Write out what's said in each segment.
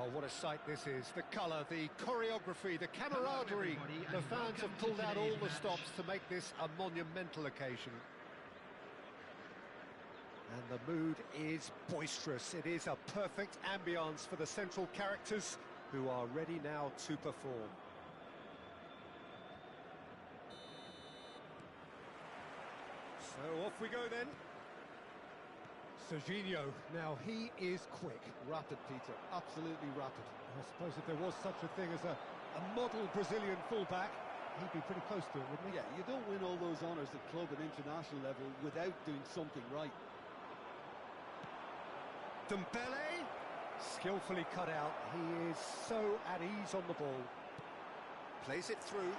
Oh, what a sight this is. The colour, the choreography, the camaraderie. The fans have pulled out all the stops to make this a monumental occasion. And the mood is boisterous. It is a perfect ambience for the central characters who are ready now to perform. So off we go then. Serginho, now he is quick. Rapid, Peter, absolutely rapid. I suppose if there was such a thing as a model Brazilian fullback, he'd be pretty close to it, wouldn't he? Yeah, you don't win all those honours at club and international level without doing something right. Dembele, skillfully cut out. He is so at ease on the ball. Plays it through.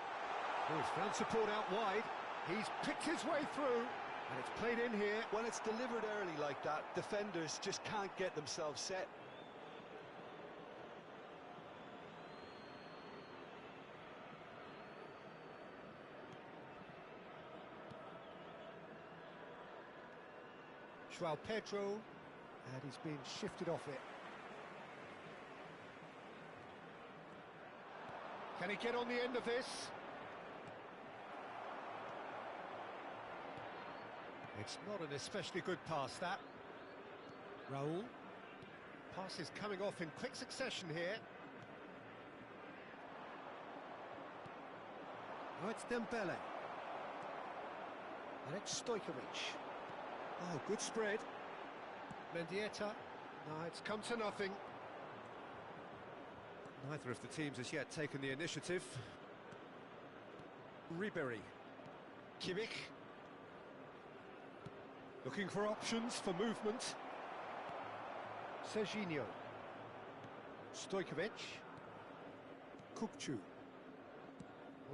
Oh, he's found support out wide. He's picked his way through, and it's played in here. When it's delivered early like that, defenders just can't get themselves set. João Pedro, and he's being shifted off it. Can he get on the end of this? It's not an especially good pass, that. Raul. Pass is coming off in quick succession here. Oh, it's Dembele. And it's Stojkovic. Oh, good spread. Mendieta. No, it's come to nothing. Neither of the teams has yet taken the initiative. Ribery. Kimmich. Looking for options for movement. Serginho. Stojkovic. Kukcu.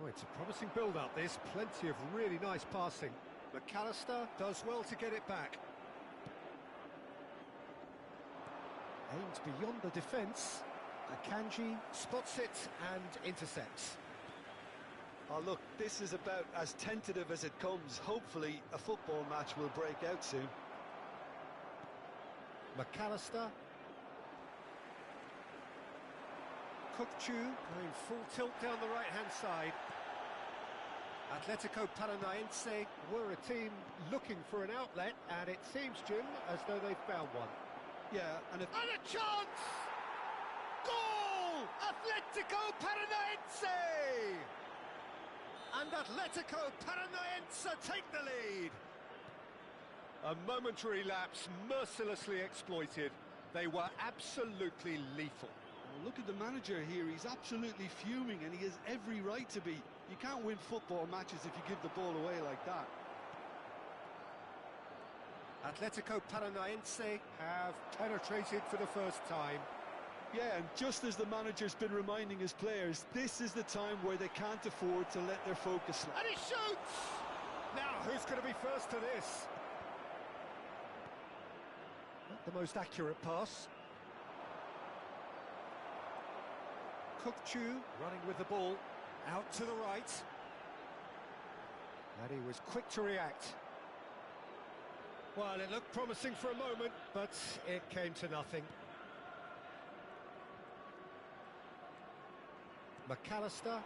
Oh, it's a promising build-up, this. Plenty of really nice passing. McAllister does well to get it back. Aims beyond the defence. Akanji spots it and intercepts. Oh, look, this is about as tentative as it comes. Hopefully, a football match will break out soon. McAllister. Kukcu going full tilt down the right-hand side. Atletico Paranaense were a team looking for an outlet, and it seems, Jim, as though they've found one. Yeah, and a chance! Goal! Atletico Paranaense! And Atletico Paranaense take the lead. A momentary lapse mercilessly exploited. They were absolutely lethal. Well, look at the manager here. He's absolutely fuming, and he has every right to be. You can't win football matches if you give the ball away like that. Atletico Paranaense have penetrated for the first time. Yeah, and just as the manager's been reminding his players, this is the time where they can't afford to let their focus slip. And he shoots! Now, who's going to be first to this? Not the most accurate pass. Kukcu running with the ball, out to the right. And he was quick to react. Well, it looked promising for a moment, but it came to nothing. McAllister.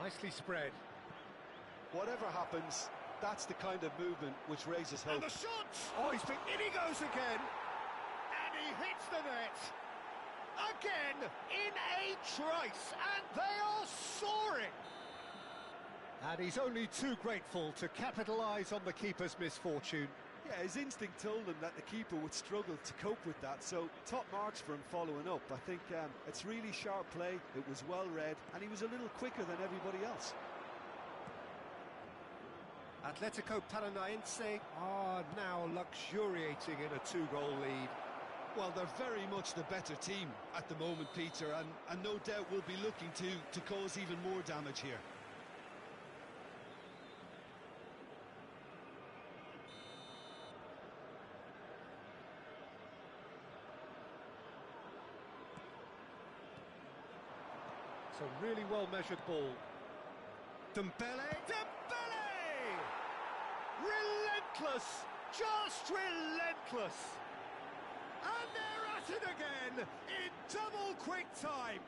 Nicely spread. Whatever happens, that's the kind of movement which raises hope. And the shot! Oh, in he goes again! And he hits the net! Again, in a trice, and they are soaring! And he's only too grateful to capitalise on the keeper's misfortune. Yeah, his instinct told him that the keeper would struggle to cope with that, so top marks for him following up. I think it's really sharp play, it was well read, and he was a little quicker than everybody else. Atletico Paranaense are now luxuriating in a 2-goal lead. Well, they're very much the better team at the moment, Peter, and no doubt will be looking to cause even more damage here. It's a really well-measured ball. Dembele! Dembele! Relentless! Just relentless! And they're at at it again in double quick time.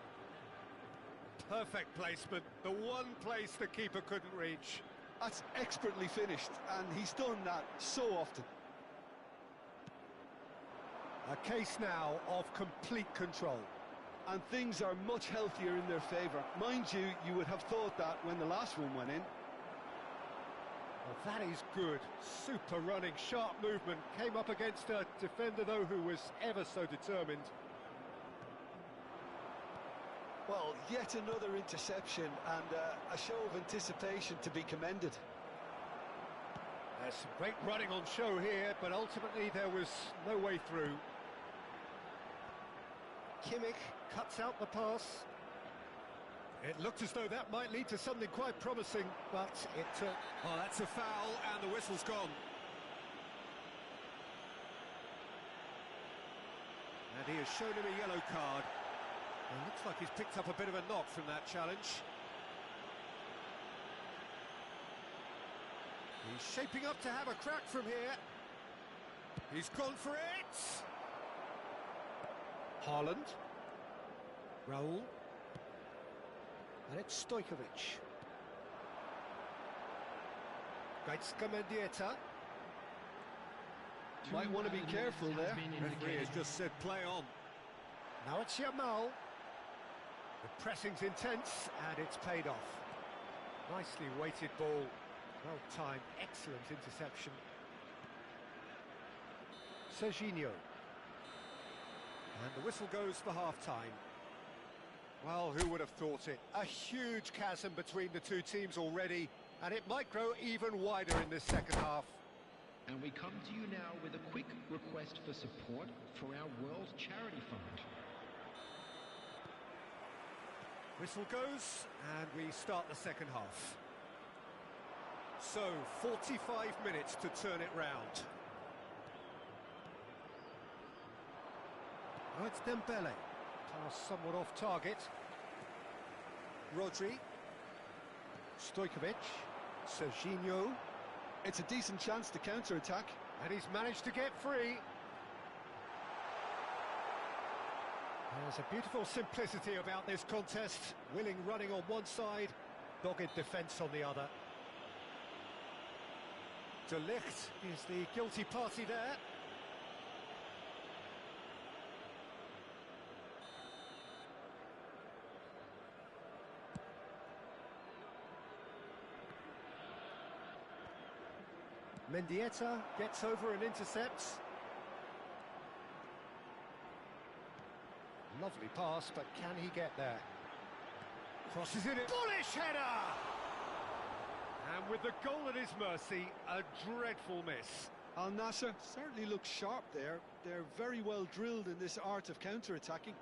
Perfect placement, the one place the keeper couldn't reach. That's expertly finished, and he's done that so often. A case now of complete control. And things are much healthier in their favour. Mind you, you would have thought that when the last one went in. Well, that is good. Super running, sharp movement. Came up against a defender, though, who was ever so determined. Well, yet another interception and a show of anticipation to be commended. There's some great running on show here, but ultimately there was no way through. Kimmich cuts out the pass. It looked as though that might lead to something quite promising, but it took... Oh, that's a foul, and the whistle's gone. And he has shown him a yellow card. It looks like he's picked up a bit of a knock from that challenge. He's shaping up to have a crack from here. He's gone for it! Haaland. Raul. And it's Stojkovic. Gaitska Mendieta. Might want to be careful there. Referee has just said play on. Now it's Yamal. The pressing's intense and it's paid off. Nicely weighted ball. Well timed, excellent interception. Serginho. And the whistle goes for half-time. Well, who would have thought it? A huge chasm between the two teams already, and it might grow even wider in this second half. And we come to you now with a quick request for support for our World Charity Fund. Whistle goes, and we start the second half. So, 45 minutes to turn it round. Oh, it's Dembele. Pass somewhat off target. Rodri. Stojkovic. Serginho. It's a decent chance to counter-attack. And he's managed to get free. There's a beautiful simplicity about this contest. Willing running on one side, dogged defence on the other. De Ligt is the guilty party there. Mendieta gets over and intercepts. Lovely pass, but can he get there? Crosses in it. Bullish header! And with the goal at his mercy, a dreadful miss. Al Nassr certainly looks sharp there. They're very well drilled in this art of counter-attacking.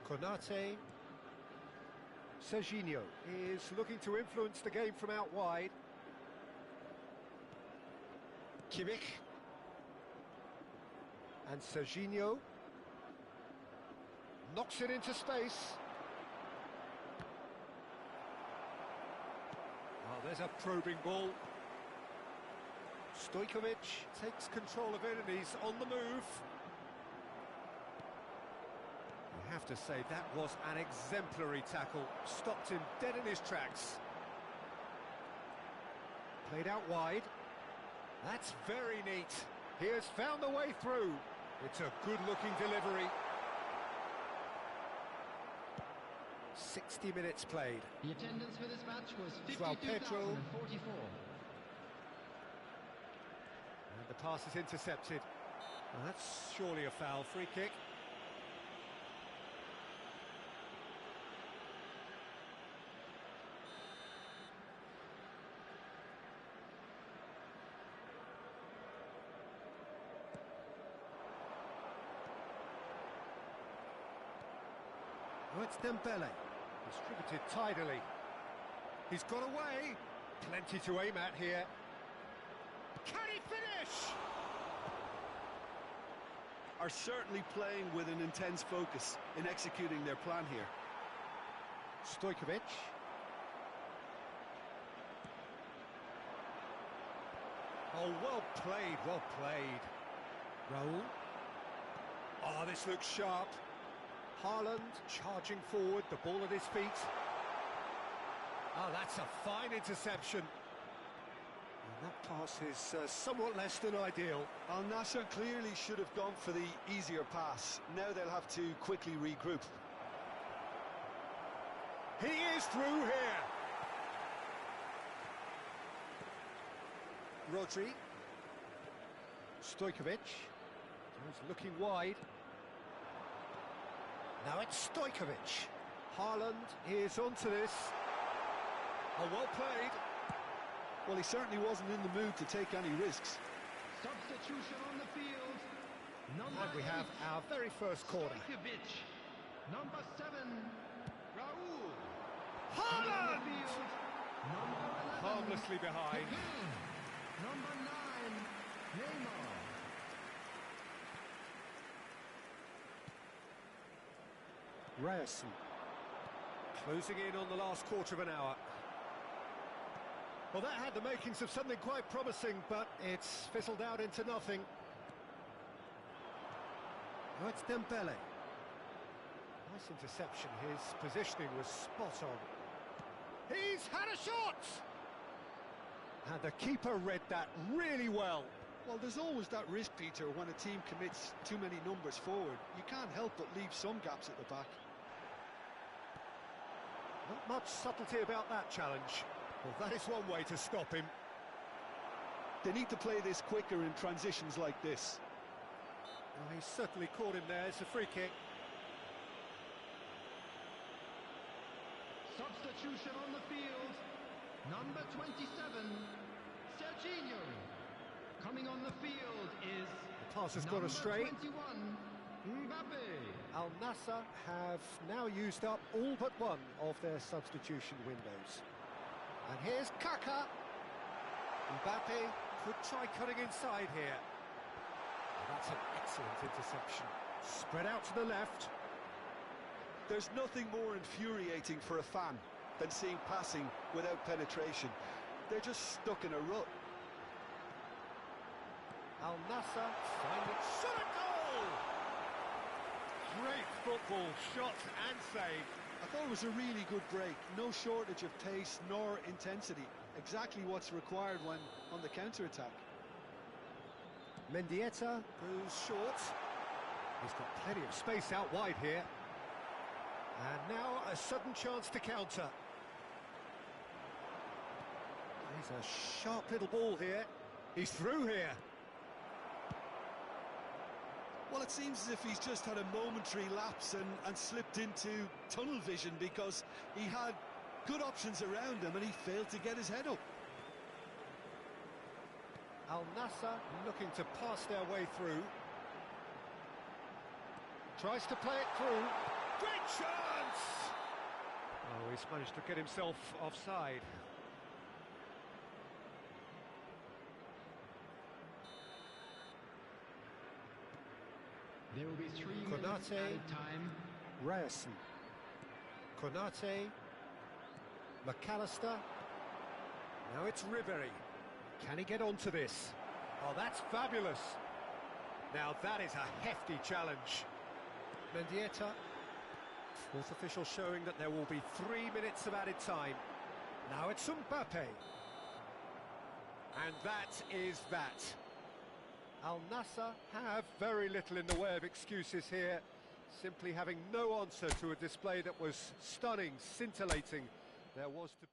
Konate. Serginho is looking to influence the game from out wide. Kimmich. And Serginho knocks it into space. Oh, there's a probing ball. Stojkovic takes control of it and he's on the move. I have to say, that was an exemplary tackle. Stopped him dead in his tracks. Played out wide. That's very neat. He has found the way through. It's a good-looking delivery. 60 minutes played. The attendance for this match was João Pedro. 52,044. And the pass is intercepted. Well, that's surely a foul. Free kick. Oh, it's Dembele. Distributed tidily. He's got away. Plenty to aim at here. Can he finish? Are certainly playing with an intense focus in executing their plan here. Stojkovic. Oh, well played, well played. Raul. Oh, this looks sharp. Haaland charging forward, the ball at his feet. Oh, that's a fine interception. And that pass is somewhat less than ideal. Al Nassr clearly should have gone for the easier pass. Now they'll have to quickly regroup. He is through here. Rodri. Stojkovic. He's looking wide. Now it's Stojkovic. Haaland is onto this. Oh, well played. Well, he certainly wasn't in the mood to take any risks. Substitution on the field. And we have our very first corner. Stojkovic. Number 7, Raul. Haaland! Number 11. Harmlessly behind. Number 9, Neymar. Ryerson. Closing in on the last quarter of an hour. Well, that had the makings of something quite promising, but it's fizzled out into nothing. Now it's Dembele. Nice interception. His positioning was spot on. He's had a shot! And the keeper read that really well. Well, there's always that risk, Peter, when a team commits too many numbers forward. You can't help but leave some gaps at the back. Not much subtlety about that challenge. Well, that is one way to stop him. They need to play this quicker in transitions like this. Well, he's certainly caught him there. It's a free kick. Substitution on the field. Number 27, Serginho. Coming on the field is The pass has gone astray. 21, Mbappe. Al Nassr have now used up all but one of their substitution windows. And here's Kaka. Mbappe could try cutting inside here. And that's an excellent interception. Spread out to the left. There's nothing more infuriating for a fan than seeing passing without penetration. They're just stuck in a rut. Al Nassr finally shot a goal! Great football, shot and save. I thought it was a really good break. No shortage of pace nor intensity. Exactly what's required when on the counter-attack. Mendieta goes short. He's got plenty of space out wide here. And now a sudden chance to counter. He's a sharp little ball here. He's through here. Well, it seems as if he's just had a momentary lapse and slipped into tunnel vision, because he had good options around him and he failed to get his head up. Al Nassr looking to pass their way through. Tries to play it through. Great chance! Oh, he's managed to get himself offside. There will be 3 minutes Konate. added time. Ryerson. Konate. McAllister. Now it's Ribery. Can he get onto this? Oh, that's fabulous. Now that is a hefty challenge. Mendieta. Fourth official showing that there will be 3 minutes of added time. Now it's Mbappe. And that is that. Al Nassr have very little in the way of excuses here, simply having no answer to a display that was stunning, scintillating. There was to be...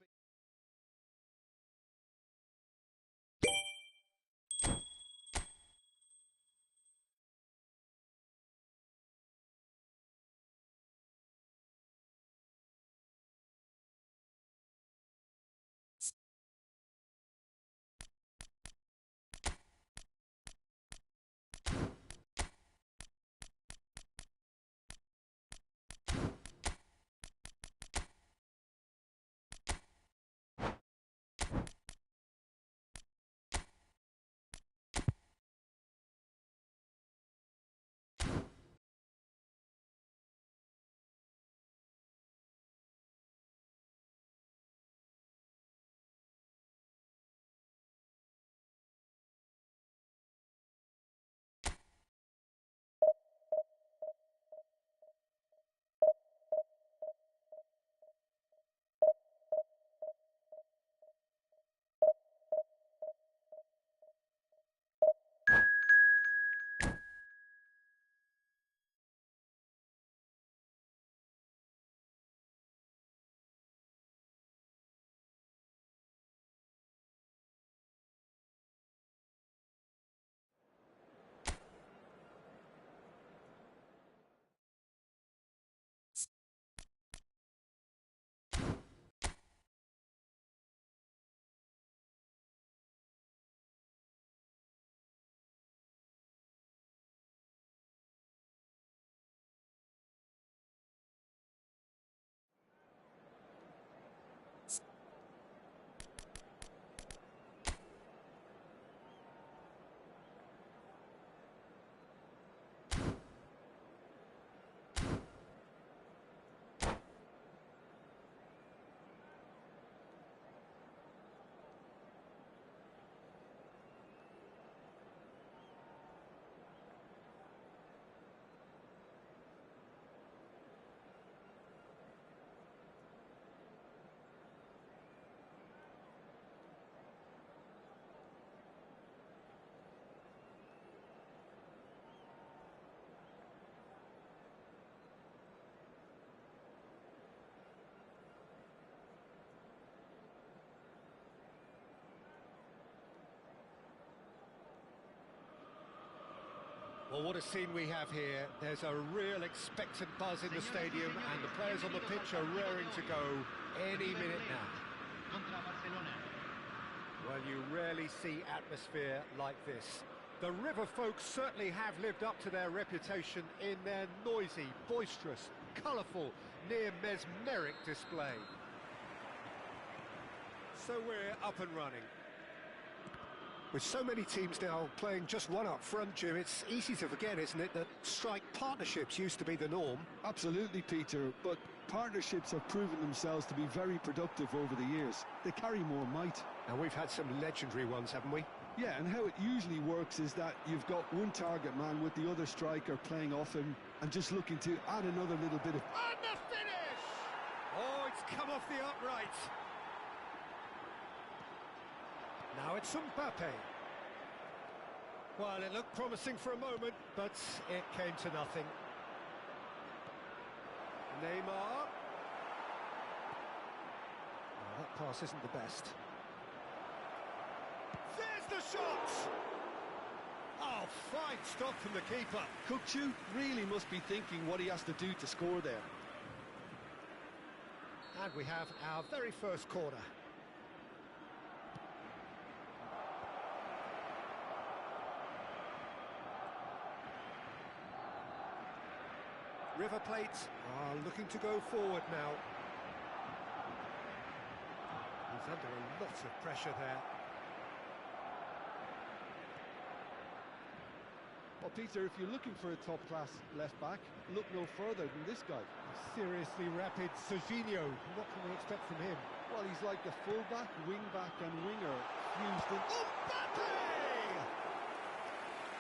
Well, what a scene we have here. There's a real expectant buzz in the stadium, and the players on the pitch are raring to go any minute now. Well, you rarely see atmosphere like this. The River folks certainly have lived up to their reputation in their noisy, boisterous, colourful, near mesmeric display. So we're up and running. With so many teams now playing just one up front, Jim, it's easy to forget, isn't it, that strike partnerships used to be the norm. Absolutely, Peter, but partnerships have proven themselves to be very productive over the years. They carry more might. And we've had some legendary ones, haven't we? Yeah, and how it usually works is that you've got one target man with the other striker playing off him and just looking to add another little bit of... And the finish! Oh, it's come off the upright. Now it's Mbappe. Well, it looked promising for a moment, but it came to nothing. Neymar. Oh, that pass isn't the best. There's the shot! Oh, fine stop from the keeper. Kukçu really must be thinking what he has to do to score there. And we have our very first corner. River Plate are looking to go forward now. He's under a lot of pressure there. Well, Peter, if you're looking for a top-class left-back, look no further than this guy. Seriously rapid Serginho. What can we expect from him? Well, he's like a full-back, wing-back and winger fused in... Mbappe!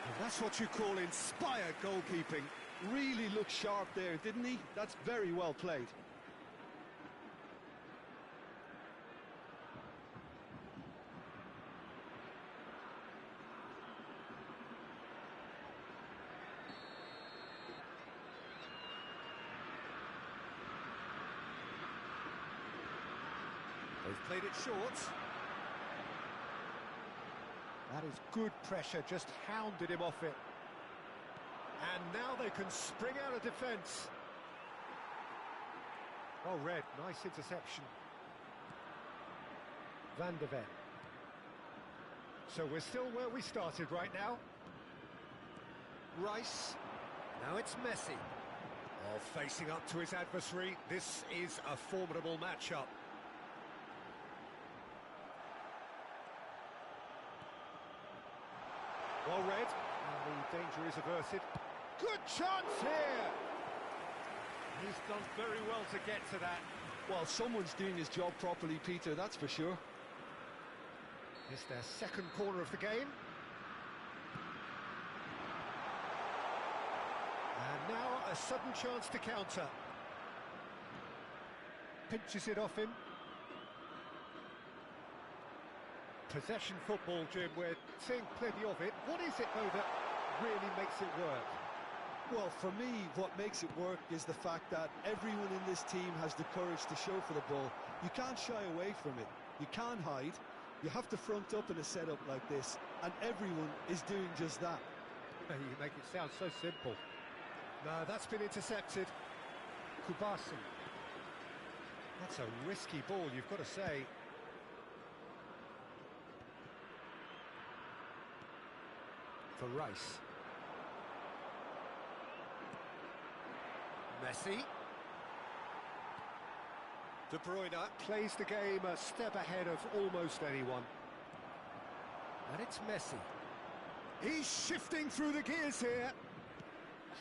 And that's what you call inspired goalkeeping. Really looked sharp there, didn't he? That's very well played. They've played it short. That is good pressure, just hounded him off it. And now they can spring out of defence. Oh, Red, nice interception. Van de Ven. So we're still where we started right now. Rice. Now it's Messi. Oh, facing up to his adversary. This is a formidable matchup. Well read. And the danger is averted. Good chance here! He's done very well to get to that. Well, someone's doing his job properly, Peter, that's for sure. It's their second corner of the game. And now a sudden chance to counter. Pinches it off him. Possession football, Jim, we're seeing plenty of it. What is it, though, that really makes it work? Well, for me, what makes it work is the fact that everyone in this team has the courage to show for the ball. You can't shy away from it. You can't hide. You have to front up in a setup like this, and everyone is doing just that. You make it sound so simple. No, that's been intercepted. Kubasi. That's a risky ball, you've got to say. For Rice. Messi. De Bruyne plays the game a step ahead of almost anyone. And it's Messi. He's shifting through the gears here.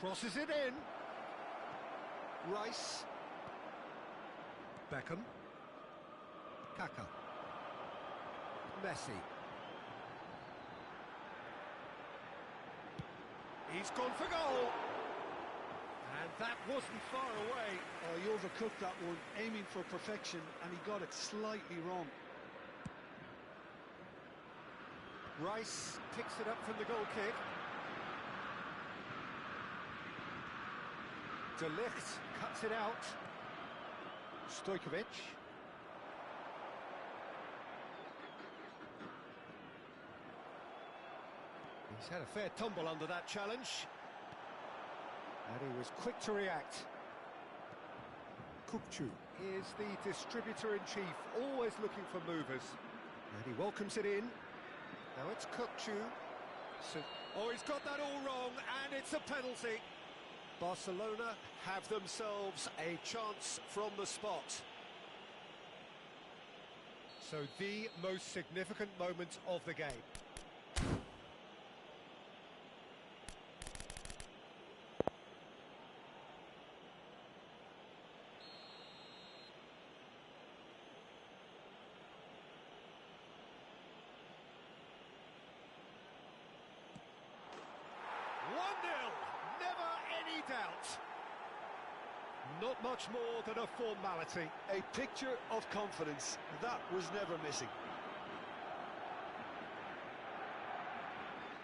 Crosses it in. Rice. Beckham. Kaka. Messi. He's gone for goal. And that wasn't far away. Oh, he overcooked that one, aiming for perfection, and he got it slightly wrong. Rice picks it up from the goal kick. De Ligt cuts it out. Stojkovic. He's had a fair tumble under that challenge. And he was quick to react. Kukçu is the distributor-in-chief, always looking for movers. And he welcomes it in. Now it's Kukçu. Oh, he's got that all wrong, and it's a penalty. Barcelona have themselves a chance from the spot. So the most significant moment of the game. Doubt. Not much more than a formality. A picture of confidence. That was never missing.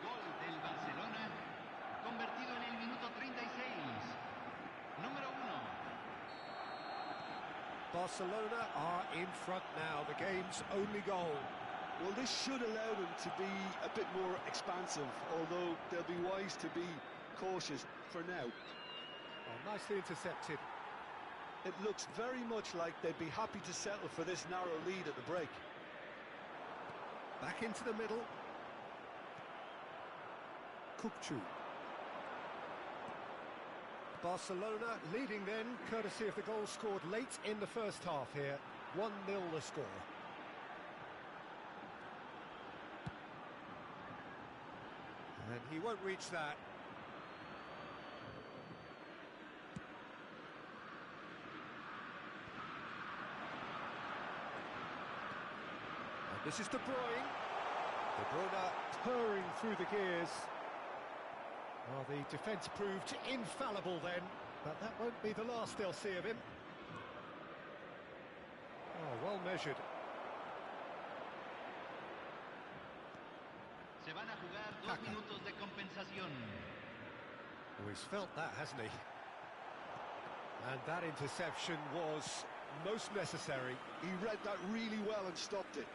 Gol del Barcelona, convertido en el minuto 36. Número 1. Barcelona are in front now, the game's only goal. Well, this should allow them to be a bit more expansive, although they'll be wise to be cautious for now. Oh, nicely intercepted. It looks very much like they'd be happy to settle for this narrow lead at the break. Back into the middle. Kukçu. Barcelona leading then, courtesy of the goal scored late in the first half here. 1-0 the score. And he won't reach that. This is De Bruyne. De Bruyne purring through the gears. Well, the defence proved infallible then, but that won't be the last they'll see of him. Oh, well measured. Se van a jugar 2 minutos de compensación. Oh, he's felt that, hasn't he? And that interception was most necessary. He read that really well and stopped it.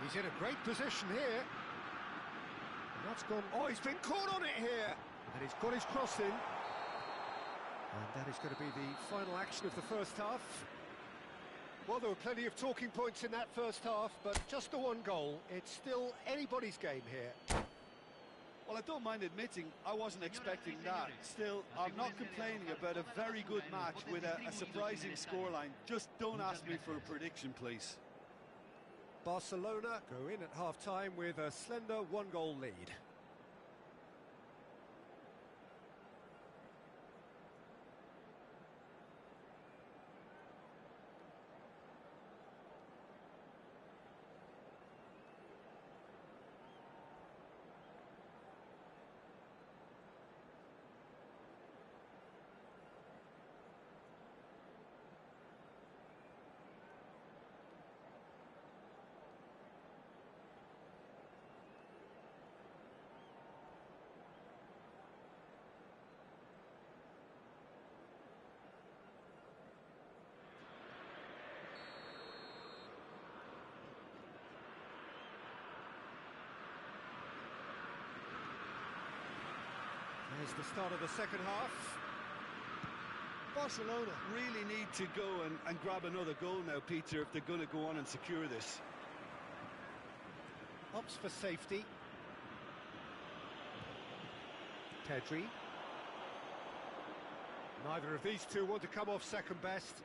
He's in a great position here. And that's gone... Oh, he's been caught on it here! And he's got his cross in. And that is going to be the final action of the first half. Well, there were plenty of talking points in that first half, but just the one goal. It's still anybody's game here. Well, I don't mind admitting I wasn't expecting that. Still, I'm not complaining about a very good match with a surprising scoreline. Just don't ask me for a prediction, please. Barcelona go in at half-time with a slender one-goal lead. There's the start of the second half. Barcelona really need to go and grab another goal now, Peter, if they're going to go on and secure this. Ups for safety. Pedri. Neither of these two want to come off second best.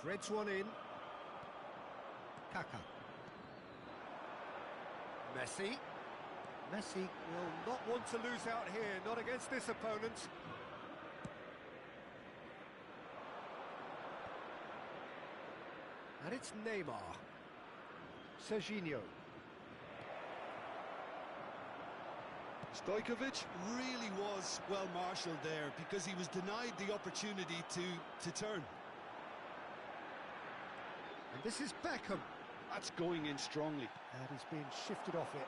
Threads one in. Kaká. Messi. Messi will not want to lose out here, not against this opponent. And it's Neymar. Serginho. Stojkovic really was well marshalled there because he was denied the opportunity to turn. And this is Beckham. That's going in strongly. And he's being shifted off it.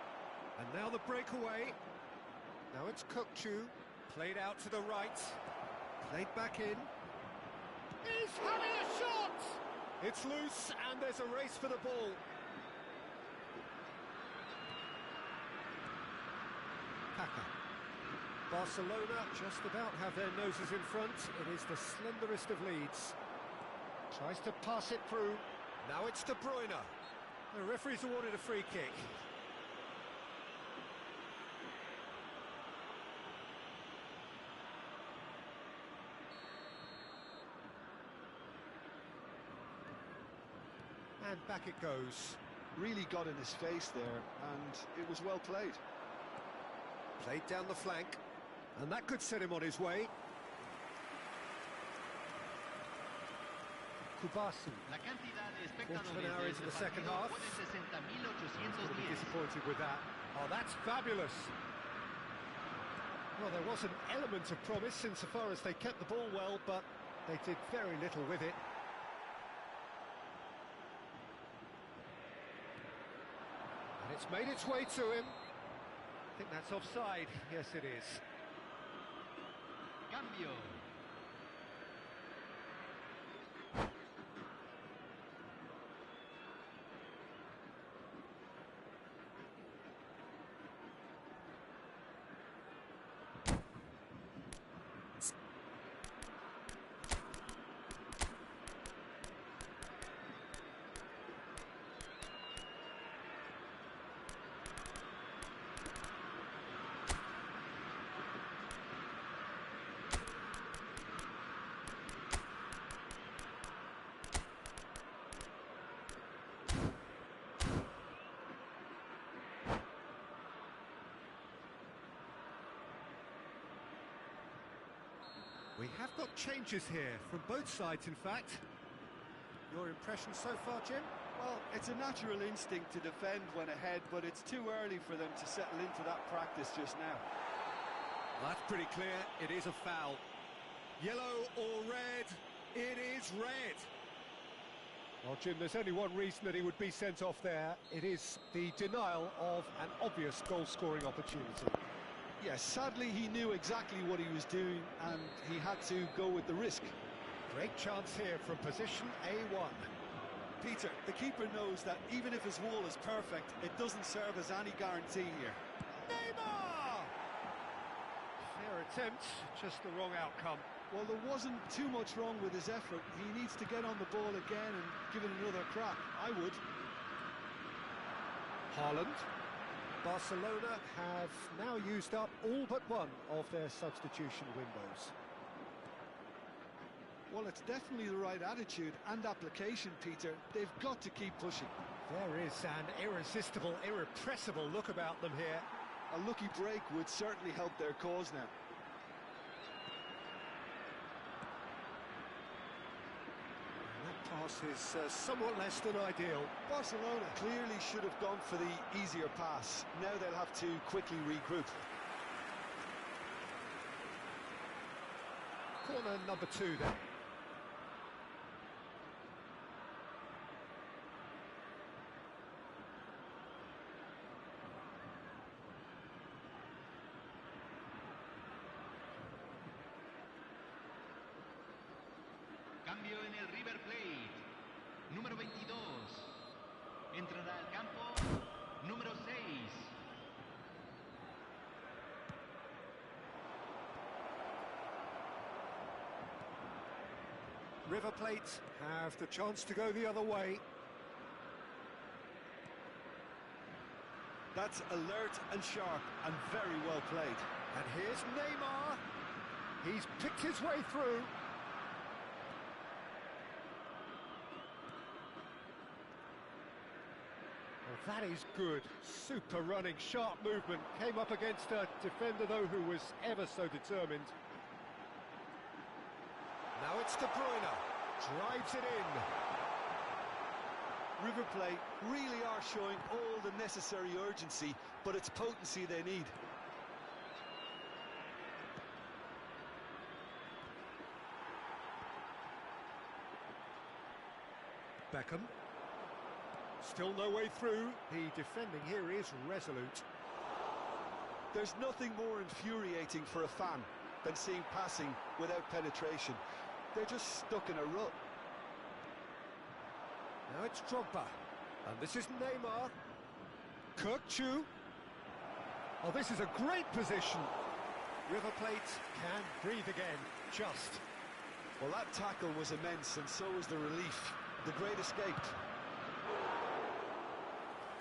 And now the breakaway. Now it's Kukçu. Played out to the right. Played back in. He's having a shot! It's loose and there's a race for the ball. attacker. Barcelona just about have their noses in front. It is the slenderest of leads. Tries to pass it through. Now it's De Bruyne. The referee's awarded a free kick. And back it goes. Really got in his face there, and it was well played. Played down the flank, and that could set him on his way. Kubasu. La cantidad de Quarter of an espectadores hour de into este the second partido half. fue de Gonna be 60.810. disappointed with that. Oh, that's fabulous. Well, there was an element of promise insofar as they kept the ball well, but they did very little with it. And it's made its way to him. I think that's offside. Yes, it is. Cambio. We have got changes here, from both sides in fact. Your impression so far, Jim? Well, it's a natural instinct to defend when ahead, but it's too early for them to settle into that practice just now. That's pretty clear, it is a foul. Yellow or red? It is red. Well, Jim, there's only one reason that he would be sent off there. It is the denial of an obvious goal-scoring opportunity. Yes, sadly he knew exactly what he was doing and he had to go with the risk. Great chance here from position A1. Peter, the keeper knows that even if his wall is perfect, it doesn't serve as any guarantee here. Neymar! Fair attempt, just the wrong outcome. Well, there wasn't too much wrong with his effort. He needs to get on the ball again and give it another crack. I would. Haaland. Barcelona have now used up all but one of their substitution windows. Well, it's definitely the right attitude and application, Peter. They've got to keep pushing. There is an irresistible, irrepressible look about them here. A lucky break would certainly help their cause now. Pass is somewhat less than ideal. Barcelona clearly should have gone for the easier pass. Now they'll have to quickly regroup. Corner number 2 then. Cambio en el River Plate. Número 22. Entrará al campo. Número 6. River Plate have the chance to go the other way. That's alert and sharp and very well played. And here's Neymar. He's picked his way through. Well, that is good. Super running, sharp movement. Came up against a defender, though, who was ever so determined. Now it's De Bruyne. Drives it in. River Plate really are showing all the necessary urgency, but it's potency they need. Beckham. Still no way through. The defending here is resolute. There's nothing more infuriating for a fan than seeing passing without penetration. They're just stuck in a rut. Now it's Drogba. And this is Neymar. Kirkchu. Oh, this is a great position. River Plate can breathe again, just. Well, that tackle was immense, and so was the relief. The great escaped.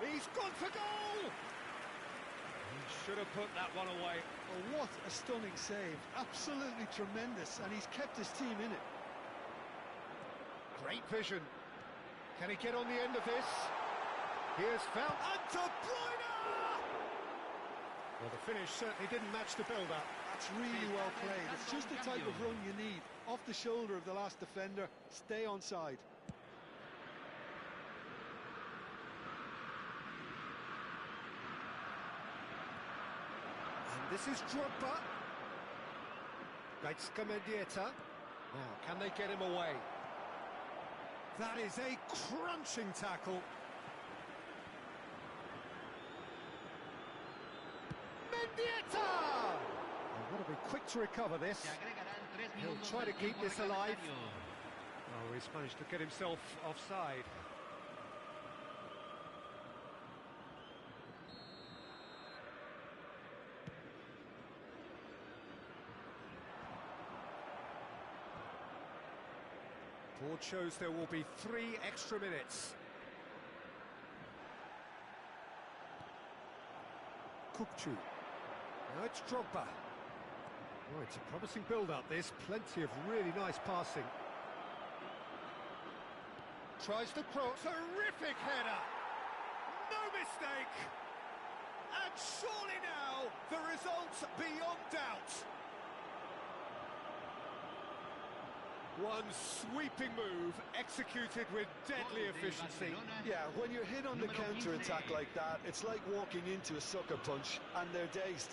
He's gone for goal! He should have put that one away. Oh, what a stunning save. Absolutely tremendous, and he's kept his team in it. Great vision. Can he get on the end of this? Here's found and De Bruyne! Well, the finish certainly didn't match the build-up. That's really well played. It's just the type of run you need. Off the shoulder of the last defender, stay onside. And this is Drogba. Gaizka Mendieta. Now, can they get him away? That is a crunching tackle. Mendieta! Oh, got to be quick to recover this. He'll try to keep this alive. Oh, he's managed to get himself offside. Board shows there will be 3 extra minutes. Kukçu. Now it's Drogba. Oh, it's a promising build-up, this. Plenty of really nice passing. Tries the cross. Terrific header! No mistake! And surely now, the result's beyond doubt. One sweeping move, executed with deadly efficiency. Yeah, when you're hit on the counter-attack like that, it's like walking into a sucker punch, and they're dazed.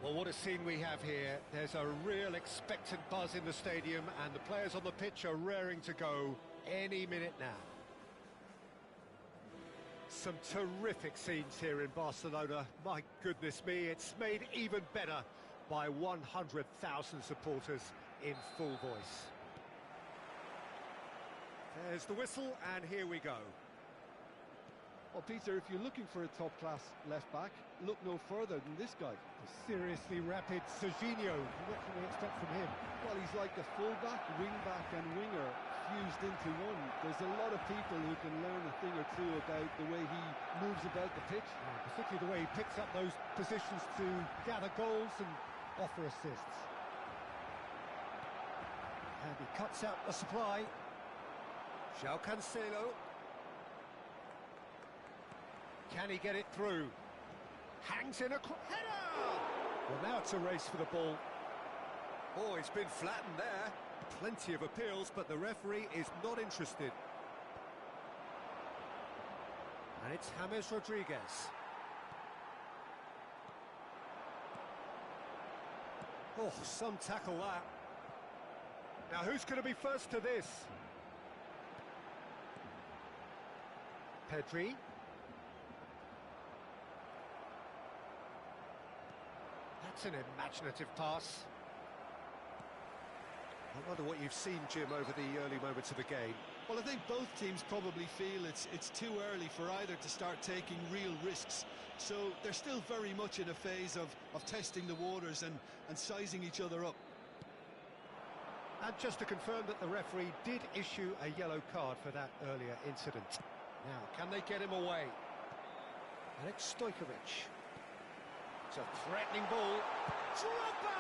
Well, what a scene we have here. There's a real expectant buzz in the stadium, and the players on the pitch are raring to go any minute now. Some terrific scenes here in Barcelona. My goodness me, it's made even better by 100,000 supporters in full voice. There's the whistle, and here we go. Well, Peter, if you're looking for a top-class left-back, look no further than this guy. The seriously rapid Serginho. What can we expect from him? Well, he's like a full-back, wing-back and winger fused into one. There's a lot of people who can learn a thing or two about the way he moves about the pitch. Yeah, particularly the way he picks up those positions to gather goals and offer assists. And he cuts out the supply. João Cancelo. Can he get it through? Hangs in a header! Well, now it's a race for the ball. Oh, it's been flattened there. Plenty of appeals, but the referee is not interested. And it's James Rodriguez. Oh, some tackle that. Now, who's going to be first to this? Pedri. That's an imaginative pass. I wonder what you've seen, Jim, over the early moments of the game. Well, I think both teams probably feel it's too early for either to start taking real risks. So they're still very much in a phase of testing the waters and sizing each other up. And just to confirm that the referee did issue a yellow card for that earlier incident. Now, can they get him away? Alex Stojkovic. It's a threatening ball. Drogba!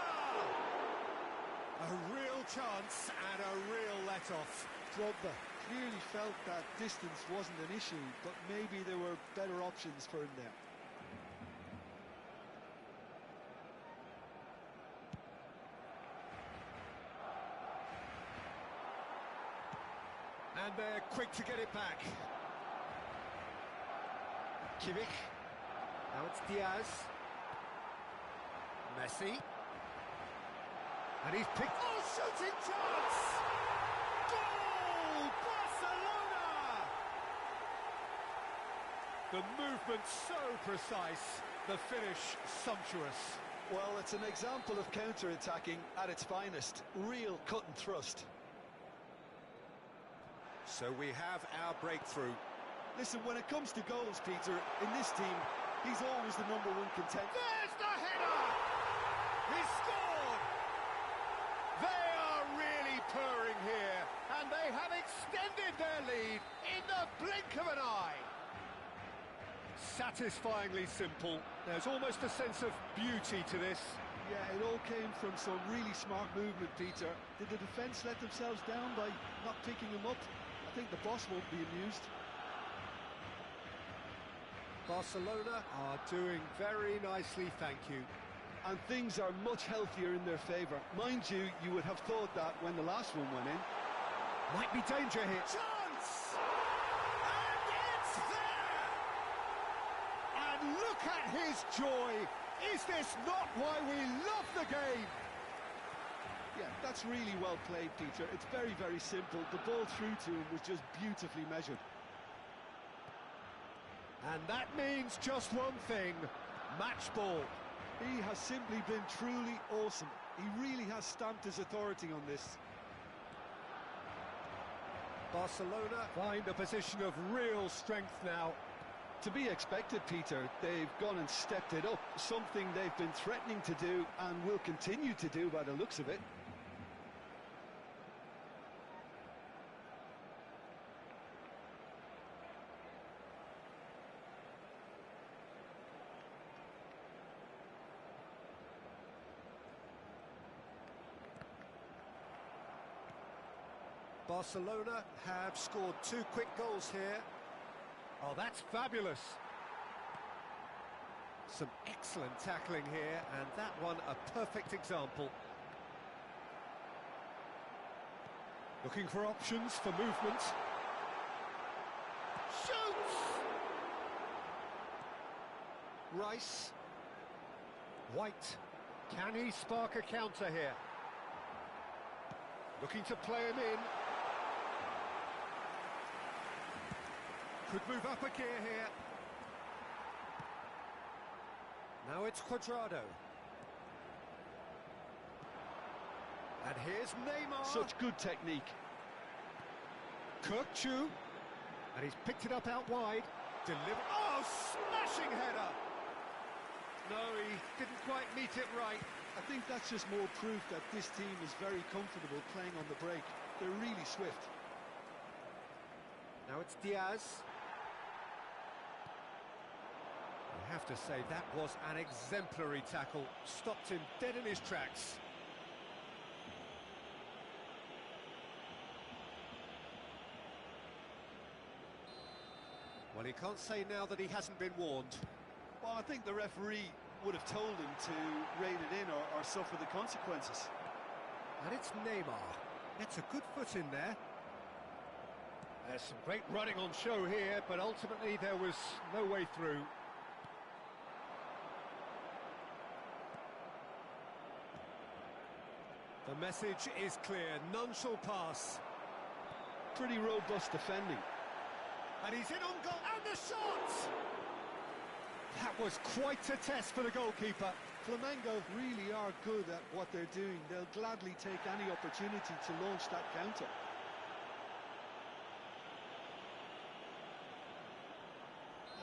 A real chance and a real let-off. Drogba clearly felt that distance wasn't an issue, but maybe there were better options for him there. And they're quick to get it back. Kimmich. Now it's Diaz. Messi. And he's picked... Oh, shooting chance! Goal! Barcelona! The movement so precise, the finish sumptuous. Well, it's an example of counter-attacking at its finest. Real cut and thrust. So we have our breakthrough. Listen, when it comes to goals, Peter, in this team, he's always the #1 contender. There's the header! He scored! They are really purring here, and they have extended their lead in the blink of an eye. Satisfyingly simple. There's almost a sense of beauty to this. Yeah, it all came from some really smart movement, Peter. Did the defence let themselves down by not picking him up? I think the boss won't be amused. Barcelona are doing very nicely, thank you. And things are much healthier in their favour. Mind you, you would have thought that when the last one went in. Might be danger here. Chance! And it's there! And look at his joy! Is this not why we love the game? Yeah, that's really well played, Peter. It's very, very simple. The ball through to him was just beautifully measured. And that means just one thing, match ball. He has simply been truly awesome. He really has stamped his authority on this. Barcelona find a position of real strength now. To be expected, Peter. They've gone and stepped it up, something they've been threatening to do and will continue to do by the looks of it. Barcelona have scored 2 quick goals here. Oh, that's fabulous. Some excellent tackling here, and that one a perfect example. Looking for options for movement. Shoots! Rice. White. Can he spark a counter here? Looking to play him in. Could move up a gear here. Now it's Cuadrado. And here's Neymar. Such good technique. Kirkchu. And he's picked it up out wide. Oh, smashing header! No, he didn't quite meet it right. I think that's just more proof that this team is very comfortable playing on the break. They're really swift. Now it's Diaz. I have to say, that was an exemplary tackle. Stopped him dead in his tracks. Well, he can't say now that he hasn't been warned. Well, I think the referee would have told him to rein it in or suffer the consequences. And it's Neymar. Gets a good foot in there. There's some great running on show here, but ultimately there was no way through. The message is clear, none shall pass. Pretty robust defending. And he's in on goal, and the shot! That was quite a test for the goalkeeper. Flamengo really are good at what they're doing. They'll gladly take any opportunity to launch that counter.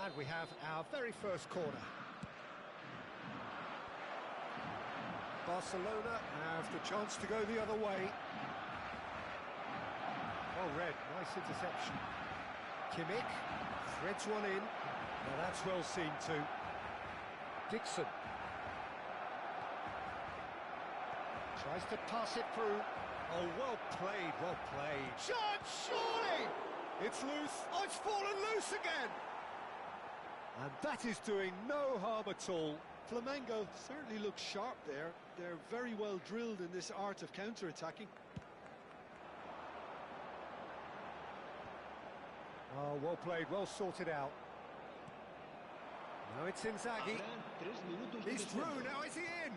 And we have our very first corner. Barcelona have the chance to go the other way. Well read, nice interception. Kimmich threads one in. Now that's well seen too. Dixon tries to pass it through. Oh, well played, well played. Shot, surely! It's loose. Oh, it's fallen loose again! And that is doing no harm at all. Flamengo certainly looks sharp there. They're very well drilled in this art of counter-attacking. Oh, well played, well sorted out. Now it's Inzaghi. He's through, now is he in?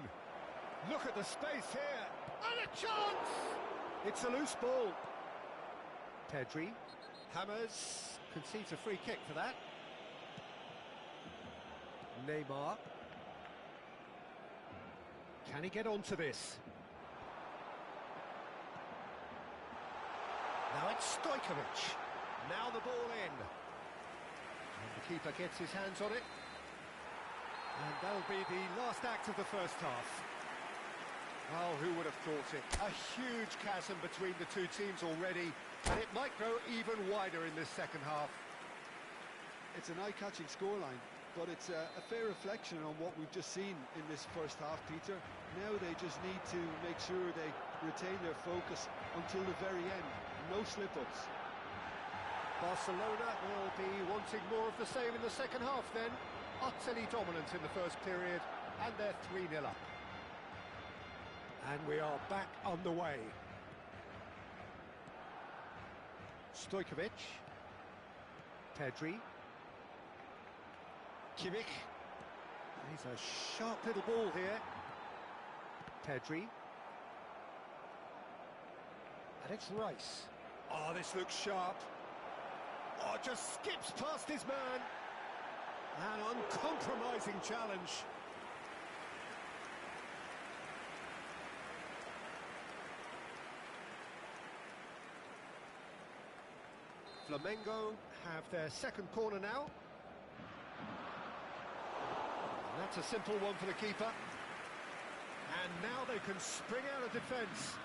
Look at the space here. And a chance! It's a loose ball. Pedri. Hammers. Concedes a free kick for that. Neymar. Can he get onto this? Now it's Stojkovic. Now the ball in. And the keeper gets his hands on it. And that'll be the last act of the first half. Oh, who would have thought it? A huge chasm between the two teams already, and it might grow even wider in this second half. It's an eye-catching scoreline, but it's a fair reflection on what we've just seen in this first half, Peter. Now they just need to make sure they retain their focus until the very end. No slip-ups. Barcelona will be wanting more of the same in the second half then. Utterly dominant in the first period, and they're 3-0 up. And we are back underway. Stojkovic. Pedri. Kimmich. He's a sharp little ball here. Pedri. And it's Rice. Oh, this looks sharp. Oh, just skips past his man. An uncompromising challenge. Flamengo have their second corner now. And that's a simple one for the keeper. And now they can spring out of defence.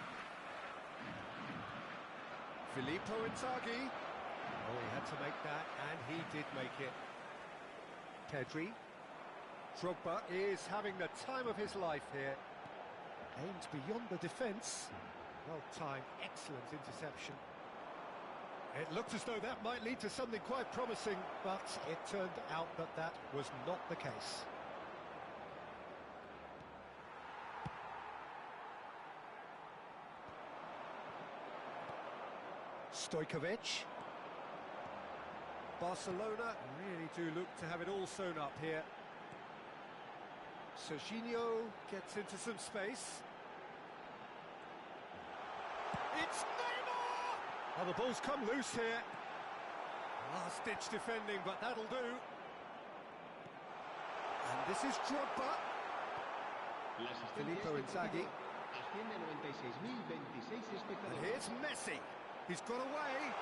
Filippo Inzaghi. Oh, he had to make that, and he did make it. Pedri. Drogba is having the time of his life here. Aimed beyond the defence. Well timed, excellent interception. It looked as though that might lead to something quite promising, but it turned out that that was not the case. Stojkovic. Barcelona really do look to have it all sewn up here. Serginho gets into some space. It's Neymar! Oh, the ball's come loose here. Last-ditch defending, but that'll do. And this is Drogba. Filippo Inzaghi. And here's Messi. He's got away.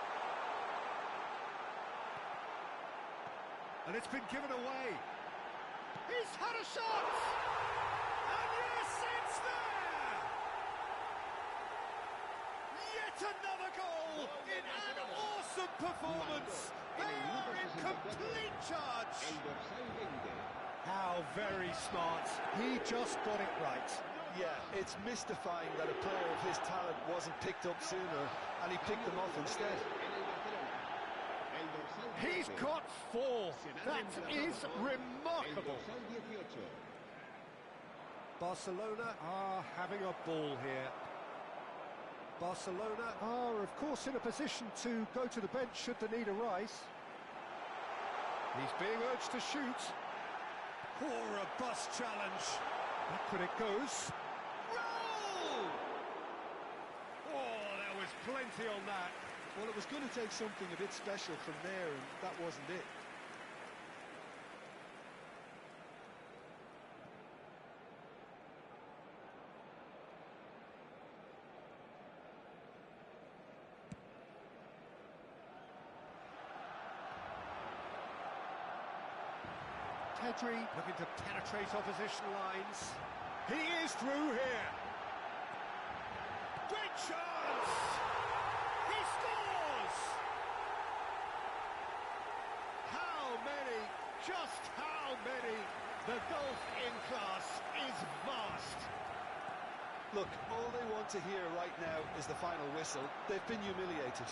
And it's been given away. He's had a shot! And yes, it's there! Yet another goal in an awesome performance. They are in complete charge. How very smart. He just got it right. Yeah, it's mystifying that a player of his talent wasn't picked up sooner, and he picked them off instead. He's got 4. That is remarkable. Barcelona are having a ball here. Barcelona are, of course, in a position to go to the bench should the need arise. He's being urged to shoot. Oh, a robust challenge. Back when it goes. Roll! Oh, there was plenty on that. Well, it was going to take something a bit special from there, and that wasn't it. Pedri looking to penetrate opposition lines. He is through here. Great chance! He scores! How many? Just how many? The gulf in class is vast. Look, all they want to hear right now is the final whistle. They've been humiliated.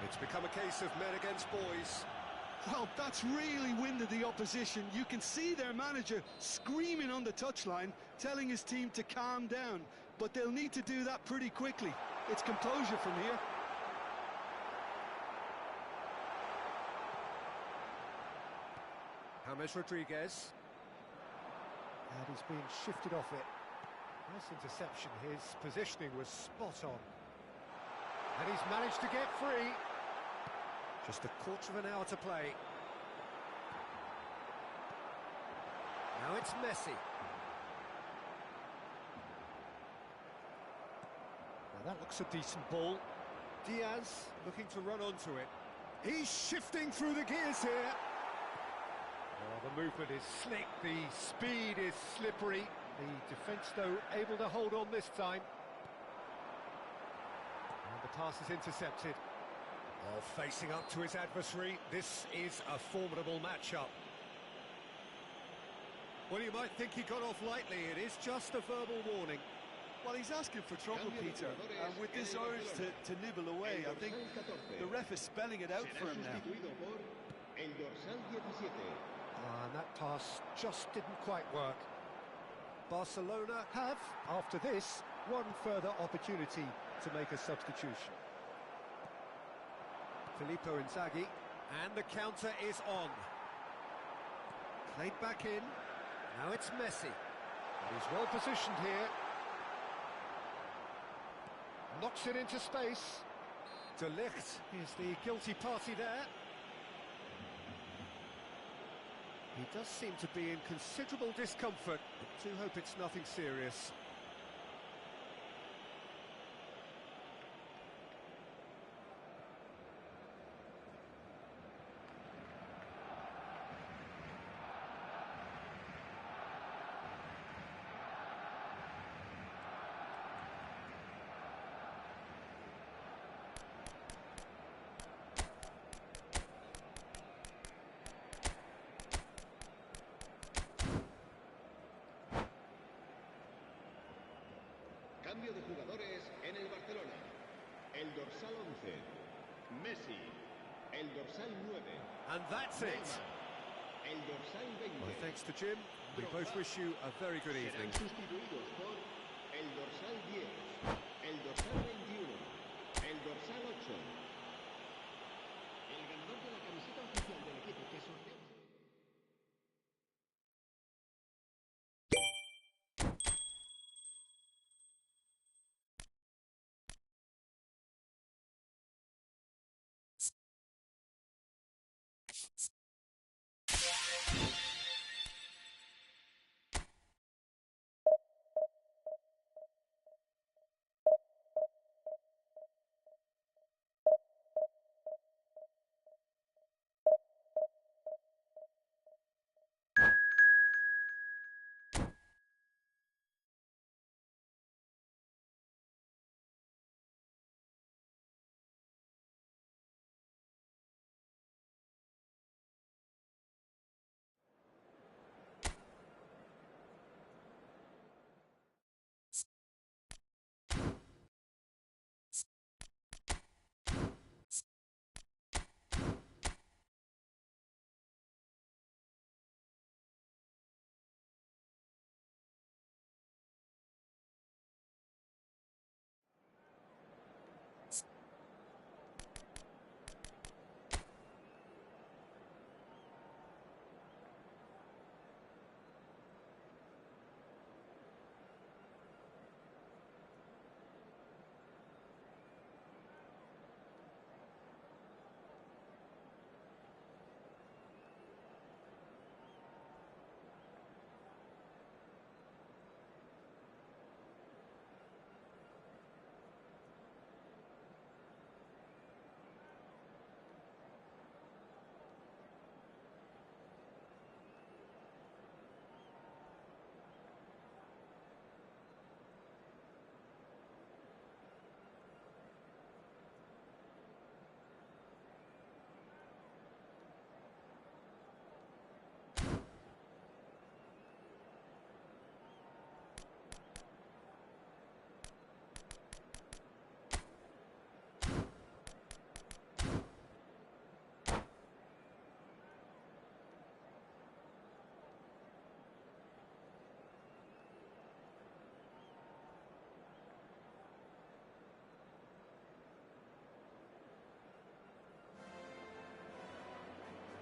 It's become a case of men against boys. Well, that's really winded the opposition. You can see their manager screaming on the touchline, telling his team to calm down. But they'll need to do that pretty quickly. It's composure from here. James Rodriguez. And he's being shifted off it. Nice interception. His positioning was spot on. And he's managed to get free. Just a quarter of an hour to play. Now it's Messi. Now that looks a decent ball. Diaz looking to run onto it. He's shifting through the gears here. Oh, the movement is slick, the speed is slippery. The defence, though, able to hold on this time. And the pass is intercepted. Oh, facing up to his adversary, this is a formidable matchup. Well, you might think he got off lightly, it is just a verbal warning. Well, he's asking for trouble, Peter, and with this urge to nibble away, I think the ref is spelling it out for him now. And that pass just didn't quite work. Barcelona have, after this, one further opportunity to make a substitution. Filippo Inzaghi, and the counter is on. Played back in, now it's Messi. He's well positioned here. Knocks it into space. De Ligt is the guilty party there. He does seem to be in considerable discomfort. I do hope it's nothing serious. Cambio de jugadores en el Barcelona. El dorsal 11, Messi. El dorsal 9. And that's it. El dorsal 20. Well, thanks to Jim. We both wish you a very good evening. Serán sustituidos por el dorsal 10, el dorsal 21, el dorsal 8. El ganador de la camiseta oficial del equipo que sorteó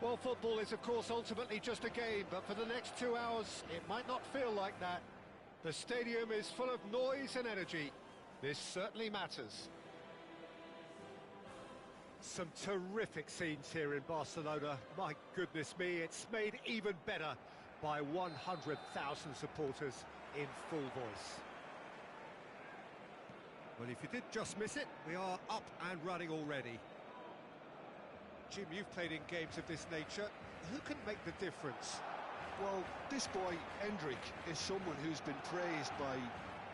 Well, football is, of course, ultimately just a game, but for the next 2 hours, it might not feel like that. The stadium is full of noise and energy. This certainly matters. Some terrific scenes here in Barcelona. My goodness me, it's made even better by 100,000 supporters in full voice. Well, if you did just miss it, we are up and running already. Jim, you've played in games of this nature. Who can make the difference? Well, this boy, Endrick, is someone who's been praised by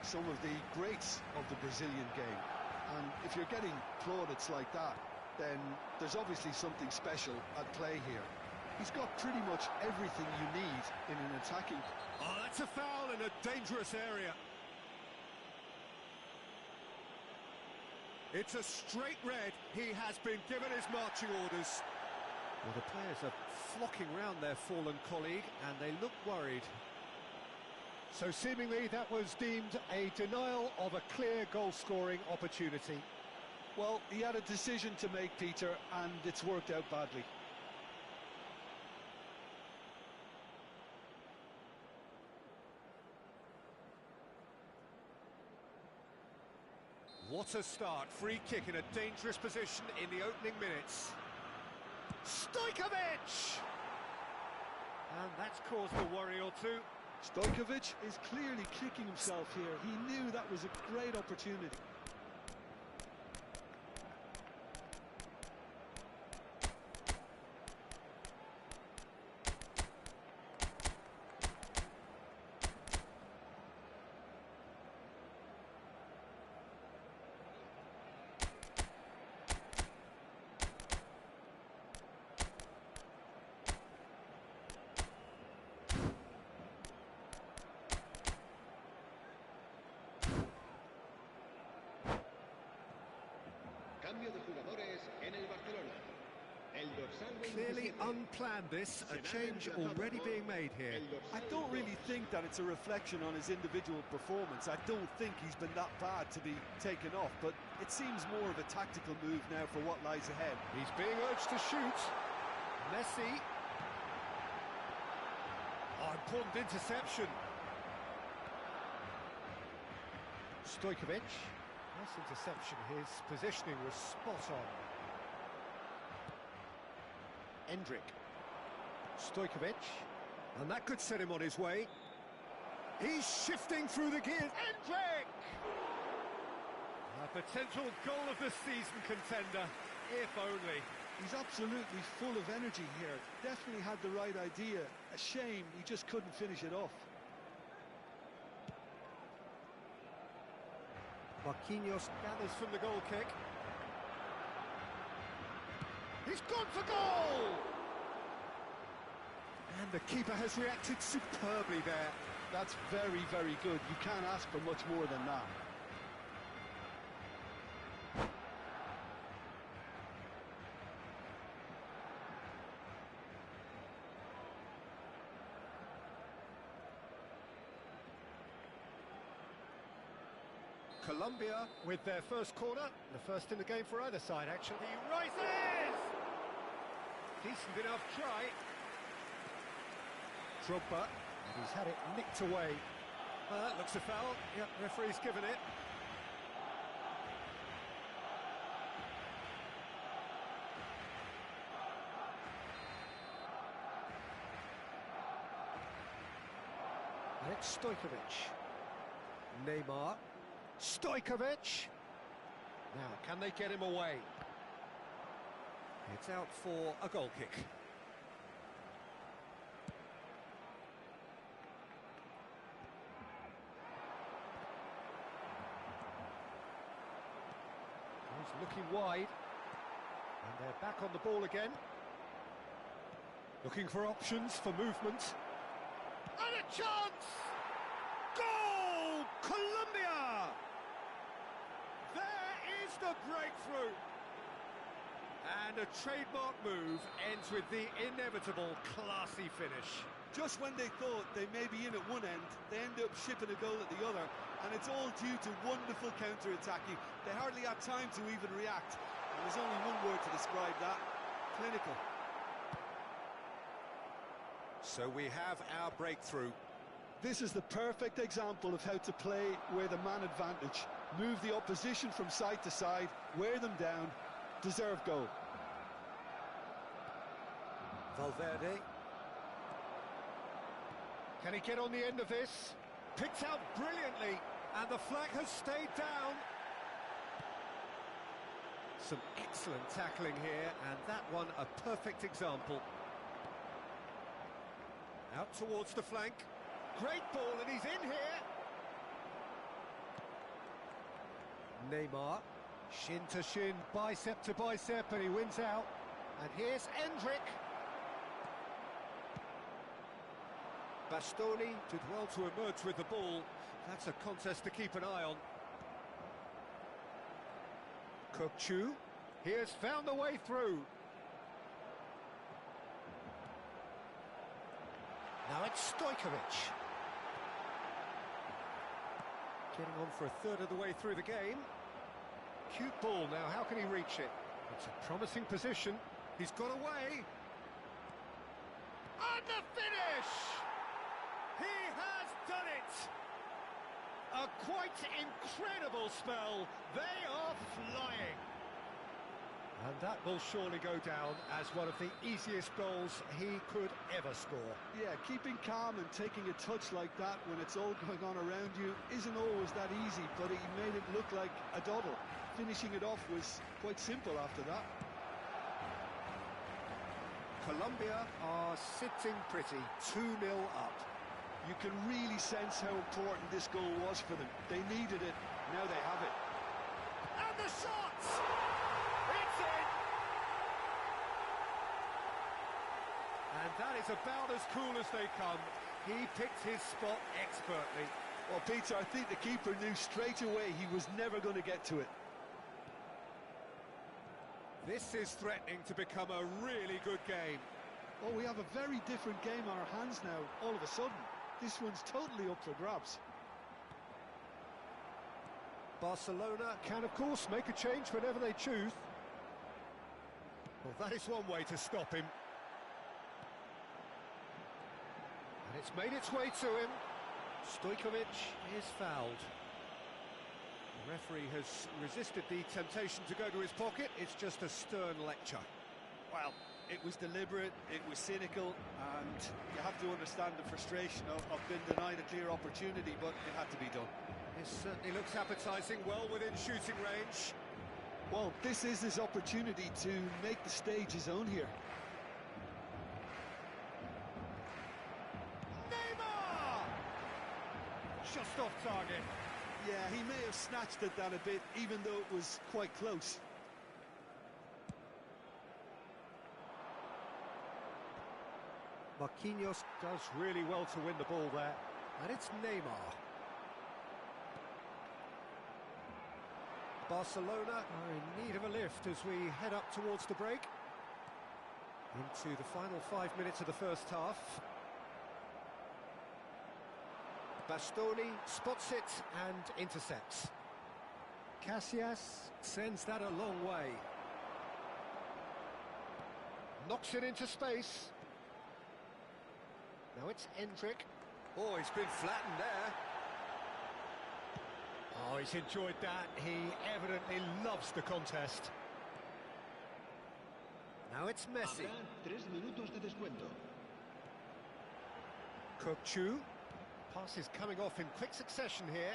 some of the greats of the Brazilian game. And if you're getting plaudits like that, then there's obviously something special at play here. He's got pretty much everything you need in an attacking... Oh, that's a foul in a dangerous area. It's a straight red. He has been given his marching orders. Well, the players are flocking round their fallen colleague, and they look worried. So seemingly that was deemed a denial of a clear goal-scoring opportunity. Well, he had a decision to make, Peter, and it's worked out badly. What a start. Free kick in a dangerous position in the opening minutes. Stojkovic! And that's caused a worry or two. Stojkovic is clearly kicking himself here. He knew that was a great opportunity. Cambio de jugadores en el Barcelona. El dorsal Clearly 27. unplanned this, a change already being made here. I don't really think that it's a reflection on his individual performance. I don't think he's been that bad to be taken off, but it seems more of a tactical move now for what lies ahead. He's being urged to shoot. Messi. Oh, important interception. Stojkovic. Nice interception. His positioning was spot on. Endrick. Stojkovic. And that could set him on his way. He's shifting through the gears. Endrick! A potential goal of the season contender, if only. He's absolutely full of energy here. Definitely had the right idea. A shame he just couldn't finish it off. Marquinhos gathers from the goal kick. He's gone for goal! And the keeper has reacted superbly there. That's very, very good. You can't ask for much more than that. Colombia with their first corner, the first in the game for either side, actually. He rises! Decent enough try. Drogba, and he's had it nicked away. That looks a foul. Yep, referee's given it. And it's Stojkovic. Neymar. Stojkovic. Now, can they get him away? It's out for a goal kick. He's looking wide. And they're back on the ball again. Looking for options for movement. And a chance! Goal! Colombia! There is the breakthrough. And a trademark move ends with the inevitable classy finish. Just when they thought they may be in at one end, they end up shipping a goal at the other, and it's all due to wonderful counter-attacking. They hardly had time to even react, and there's only one word to describe that: clinical. So we have our breakthrough. This is the perfect example of how to play with a man advantage. Move the opposition from side to side, wear them down, deserve goal. Valverde. Can he get on the end of this? Picked out brilliantly, and the flag has stayed down. Some excellent tackling here, and that one a perfect example. Out towards the flank. Great ball, and he's in here. Neymar. Shin to shin, bicep to bicep, and he wins out. And here's Endrick. Bastoni did well to emerge with the ball. That's a contest to keep an eye on. Kokchu. He has found the way through. Now it's Stojkovic. Getting on for a third of the way through the game. Cute ball now, how can he reach it? It's a promising position. He's got away. And the finish! He has done it! A quite incredible spell. They are flying. And that will surely go down as one of the easiest goals he could ever score. Yeah, keeping calm and taking a touch like that when it's all going on around you isn't always that easy, but he made it look like a doddle. Finishing it off was quite simple after that. Colombia are sitting pretty, 2-0 up. You can really sense how important this goal was for them. They needed it, now they have it. And the shot! It's in! And that is about as cool as they come. He picked his spot expertly. Well, Peter, I think the keeper knew straight away he was never going to get to it. This is threatening to become a really good game. Oh, we have a very different game on our hands now, all of a sudden. This one's totally up for grabs. Barcelona can, of course, make a change whenever they choose. Well, that is one way to stop him. And it's made its way to him. Stojkovic is fouled. The referee has resisted the temptation to go to his pocket. It's just a stern lecture. Well, it was deliberate, it was cynical, and you have to understand the frustration of being denied a clear opportunity, but it had to be done. This certainly looks appetising, well within shooting range. Well, this is his opportunity to make the stage his own here. Neymar! Just off target. Yeah, he may have snatched at that a bit, even though it was quite close. Marquinhos does really well to win the ball there. And it's Neymar. Barcelona are in need of a lift as we head up towards the break. Into the final 5 minutes of the first half. Bastoni spots it and intercepts. Casillas sends that a long way. Knocks it into space. Now it's Endrick. Oh, he's been flattened there. Oh, he's enjoyed that. He evidently loves the contest. Now it's Messi. Habrá 3 minutos de descuento. Kokchu. Pass is coming off in quick succession here.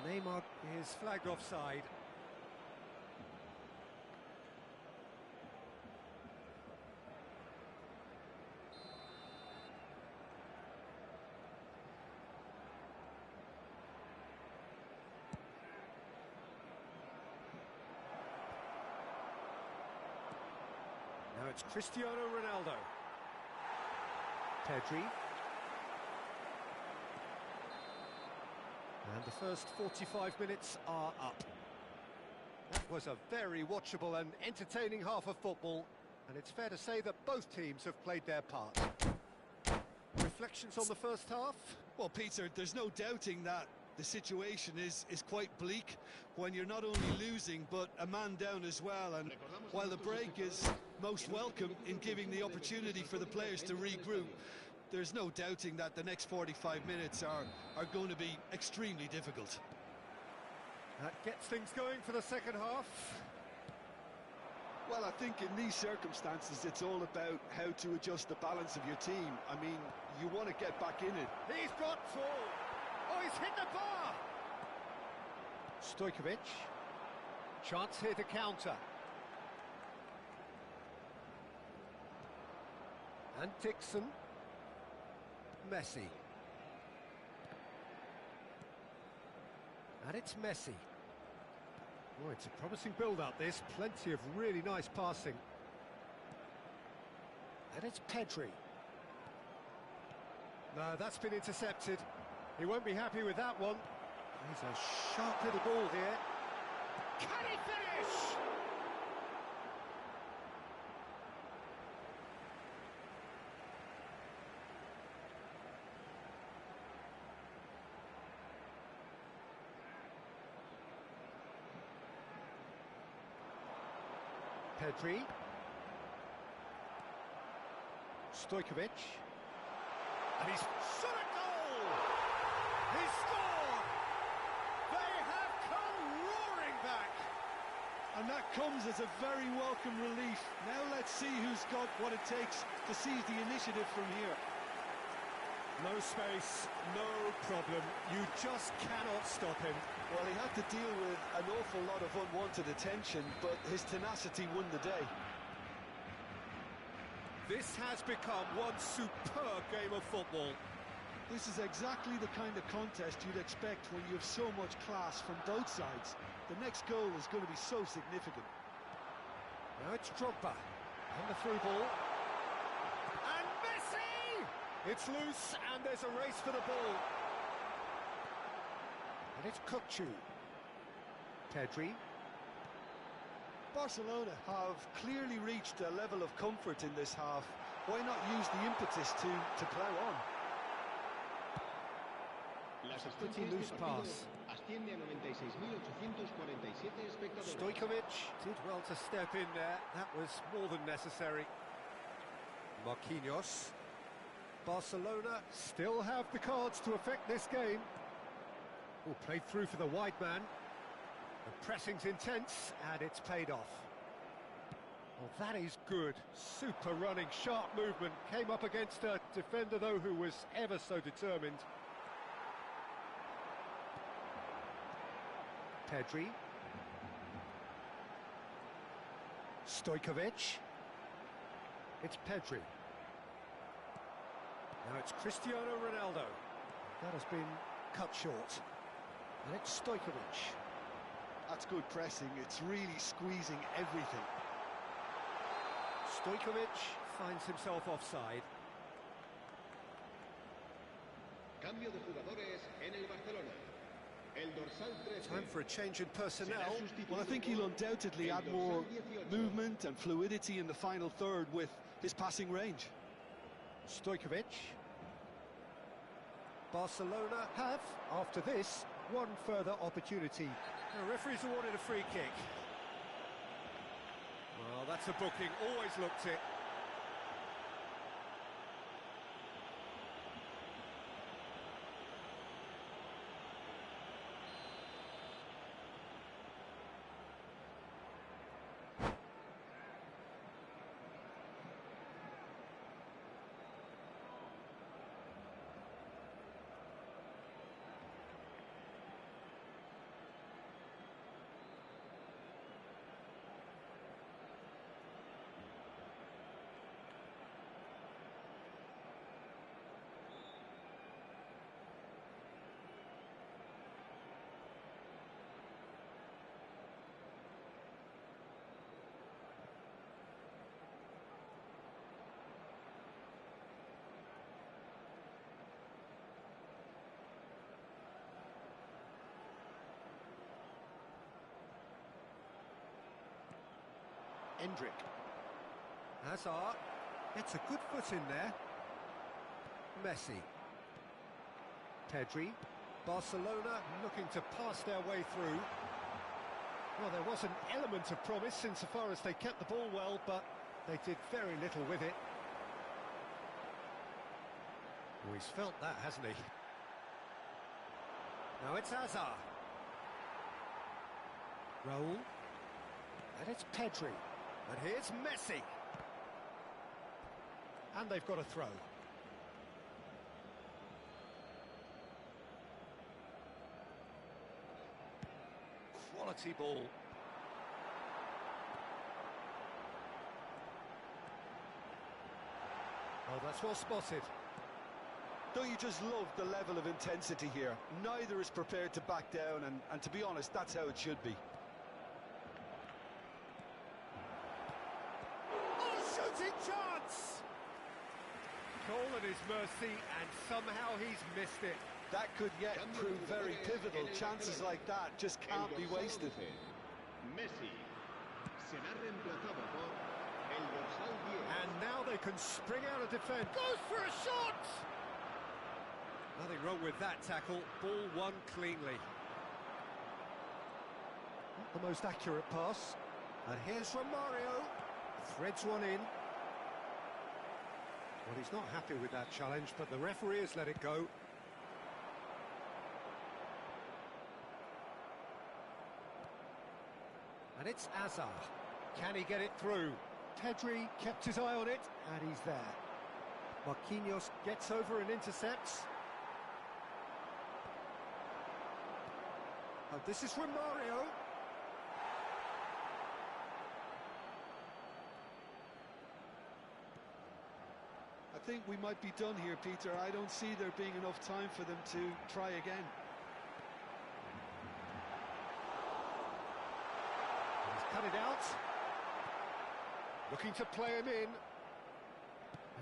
Neymar is flagged offside. Now it's Cristiano Ronaldo. Pedri. And the first 45 minutes are up. That was a very watchable and entertaining half of football, and it's fair to say that both teams have played their part. Reflections on the first half? Well, Peter, there's no doubting that the situation is quite bleak when you're not only losing but a man down as well, and while the break is most welcome in giving the opportunity for the players to regroup, there's no doubting that the next 45 minutes are going to be extremely difficult. That gets things going for the second half. Well, I think in these circumstances it's all about how to adjust the balance of your team. I mean, you want to get back in it. He's got full. Oh, he's hit the bar. Stojkovic. Chance here to counter. And Dixon. Messi. And it's Messi. Oh, it's a promising build-up, this. Plenty of really nice passing. And it's Pedri. No, that's been intercepted. He won't be happy with that one. He's a sharp little ball here. Can he finish? Pedri. Stojkovic. And he's shot a goal! He's scored! They have come roaring back! And that comes as a very welcome relief. Now let's see who's got what it takes to seize the initiative from here. No space, no problem. You just cannot stop him. Well, he had to deal with an awful lot of unwanted attention, but his tenacity won the day. This has become one superb game of football. This is exactly the kind of contest you'd expect when you have so much class from both sides. The next goal is going to be so significant. Now it's Drogba. And the through ball. And Messi! It's loose, and there's a race for the ball. And it's Kukçu. Pedri. Barcelona have clearly reached a level of comfort in this half. Why not use the impetus to plough on? Pretty loose pass. Asciende a 96.847 espectadores. Stojkovic did well to step in there. That was more than necessary. Marquinhos. Barcelona still have the cards to affect this game. Oh, played through for the wide man. The pressing's intense, and it's paid off. Well, that is good. Super running, sharp movement. Came up against a defender, though, who was ever so determined. Pedri. Stojkovic. It's Pedri. Now it's Cristiano Ronaldo. That has been cut short. And it's Stojkovic. That's good pressing. It's really squeezing everything. Stojkovic finds himself offside. Cambio de jugadores en el Barcelona. El dorsal 13. Time for a change in personnel. Well, I think he'll undoubtedly add more movement and fluidity in the final third with his passing range. Stojkovic. Barcelona have, after this, one further opportunity. The referee's awarded a free kick. Well, that's a booking, always looked it. Endrick. Hazard gets a good foot in there. Messi. Pedri. Barcelona looking to pass their way through. Well, there was an element of promise insofar as they kept the ball well, but they did very little with it. Oh, he's felt that, hasn't he? Now it's Hazard. Raul. And it's Pedri. And here's Messi. And they've got a throw. Quality ball. Oh, that's well spotted. Don't you just love the level of intensity here? Neither is prepared to back down, and to be honest, that's how it should be. Oh, shooting chance! Goal at his mercy, and somehow he's missed it. That could yet prove very pivotal. Chances like that just can't be wasted. Messi será reemplazado por el dorsal 10. And now they can spring out of defence. Goes for a shot! Nothing wrong with that tackle. Ball won cleanly. Not the most accurate pass. And here's Romario. Threads one in. Well, he's not happy with that challenge, but the referee has let it go. And it's Hazard. Can he get it through? Pedri kept his eye on it, and he's there. Marquinhos gets over and intercepts. Oh, this is Romario. I think we might be done here, Peter. I don't see there being enough time for them to try again. He's cut it out. Looking to play him in.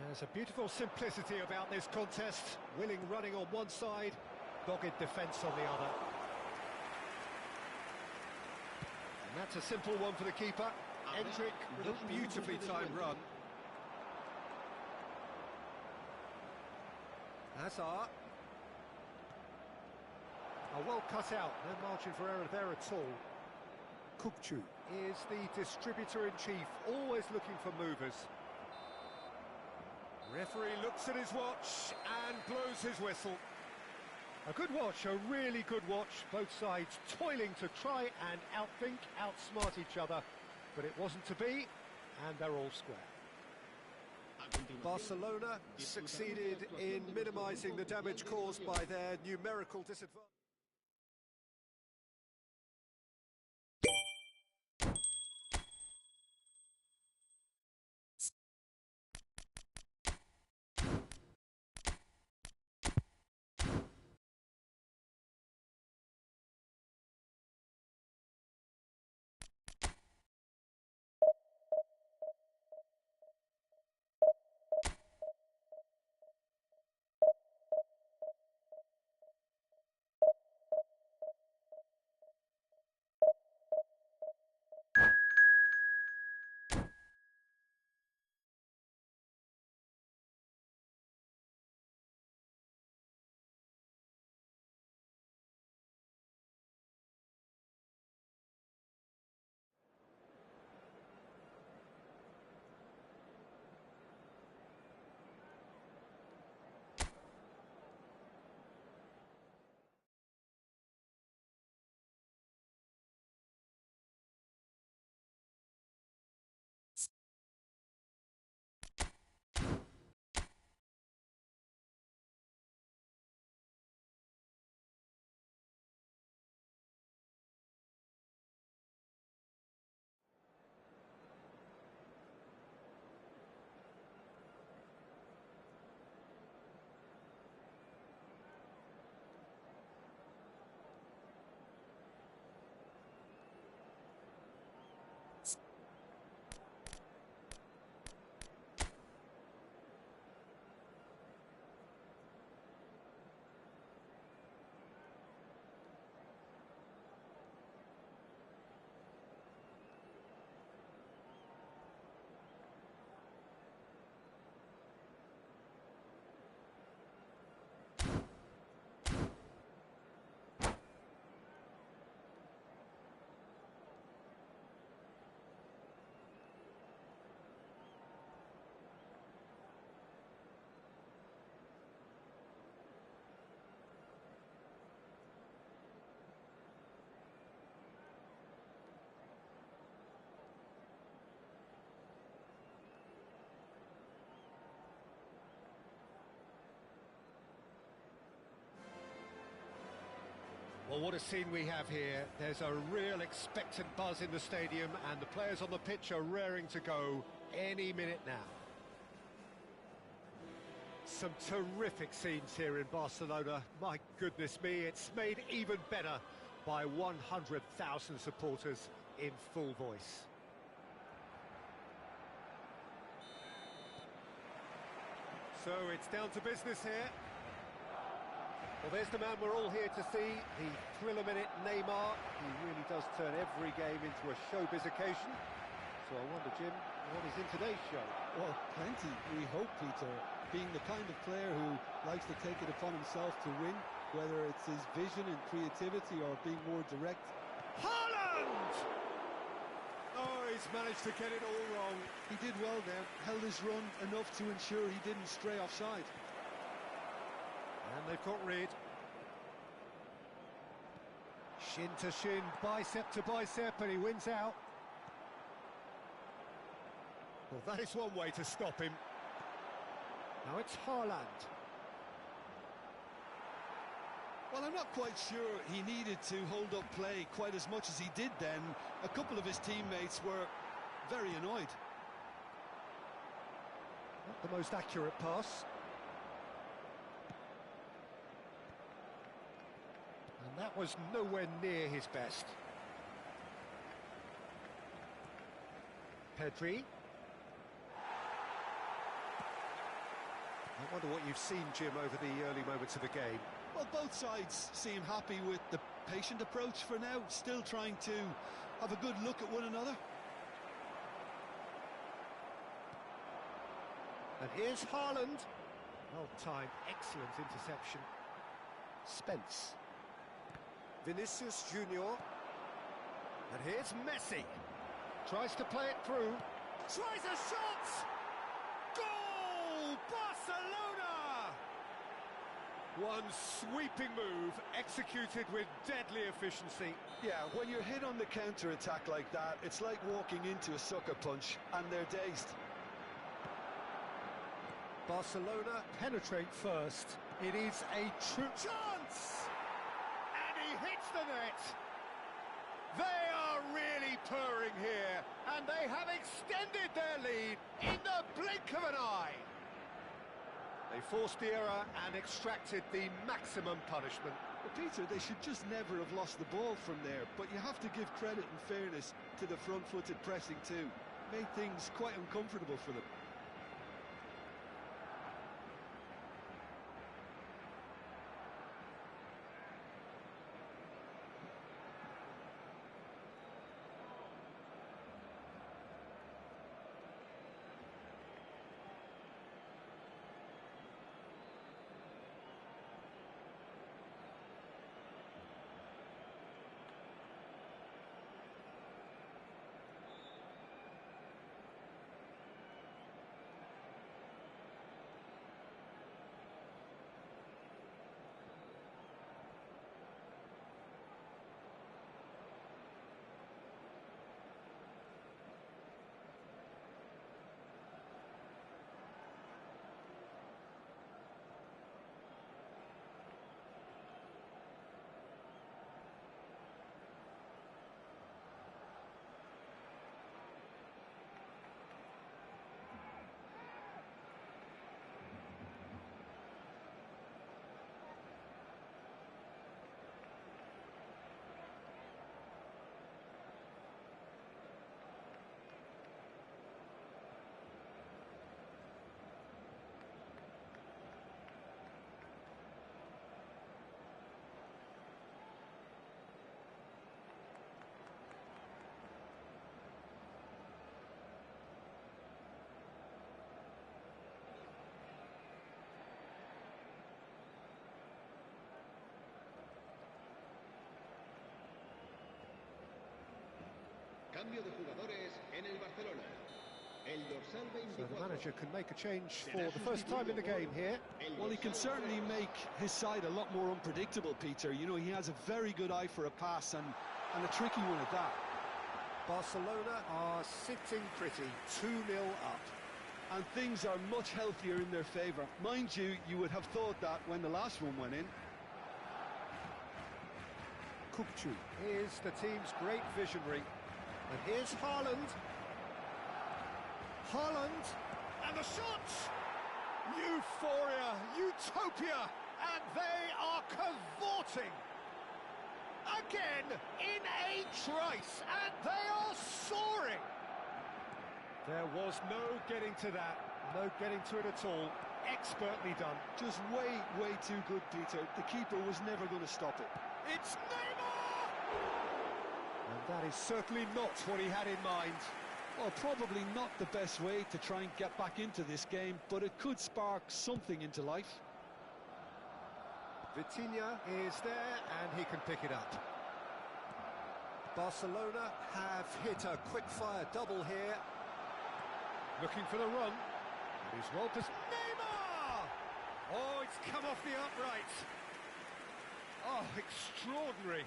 There's a beautiful simplicity about this contest. Willing running on one side, dogged defence on the other. And that's a simple one for the keeper. Endrick with a beautifully timed run. Hazard. Oh, well cut out, no margin for error there at all. Kukçu is the distributor-in-chief, always looking for movers. Referee looks at his watch and blows his whistle. A good watch, a really good watch. Both sides toiling to try and outthink, outsmart each other. But it wasn't to be, and they're all square. Barcelona succeeded in minimising the damage caused by their numerical disadvantage. Well, what a scene we have here. There's a real expectant buzz in the stadium, and the players on the pitch are raring to go any minute now. Some terrific scenes here in Barcelona. My goodness me, it's made even better by 100,000 supporters in full voice. So it's down to business here. Well, there's the man we're all here to see, the thriller-minute Neymar. He really does turn every game into a showbiz occasion. So I wonder, Jim, what is in today's show? Well, plenty, we hope, Peter. Being the kind of player who likes to take it upon himself to win, whether it's his vision and creativity or being more direct. Haaland! Oh, he's managed to get it all wrong. He did well there, held his run enough to ensure he didn't stray offside. And they've got rid. Shin to shin, bicep to bicep, and he wins out. Well, that is one way to stop him. Now it's Haaland. Well, I'm not quite sure he needed to hold up play quite as much as he did then. A couple of his teammates were very annoyed. Not the most accurate pass. And that was nowhere near his best. Pedri. I wonder what you've seen, Jim, over the early moments of the game. Well, both sides seem happy with the patient approach for now, still trying to have a good look at one another. And here's Haaland. Well-timed, excellent interception. Spence. Vinicius Junior. And here's Messi. Tries to play it through. Tries a shot! Goal! Barcelona! One sweeping move, executed with deadly efficiency. Yeah, when you're hit on the counter-attack like that, it's like walking into a sucker punch, and they're dazed. Barcelona penetrate first. It is a true chance! And he hits the net. They are really purring here, and they have extended their lead in the blink of an eye. They forced the error and extracted the maximum punishment. Well, Peter, they should just never have lost the ball from there, but you have to give credit and fairness to the front-footed pressing too. Made things quite uncomfortable for them. Cambio de jugadores en el Barcelona. El dorsal So 24. the manager can make a change for the first time in the game here. Well, he can certainly make his side a lot more unpredictable, Peter. You know, he has a very good eye for a pass and a tricky one at that. Barcelona are sitting pretty, 2-0 up. And things are much healthier in their favour. Mind you, you would have thought that when the last one went in. Kukcu is the team's great visionary. And here's Haaland. Haaland, and the shots! Euphoria, utopia, and they are cavorting. Again, in a trice, and they are soaring. There was no getting to that, no getting to it at all. Expertly done. Just way too good, Peter. The keeper was never going to stop it. It's Neymar! And that is certainly not what he had in mind. Well, probably not the best way to try and get back into this game, but it could spark something into life. Vitinha is there, and he can pick it up. Barcelona have hit a quick-fire double here. Looking for the run. It is well positioned. Neymar! Oh, it's come off the upright. Oh, extraordinary.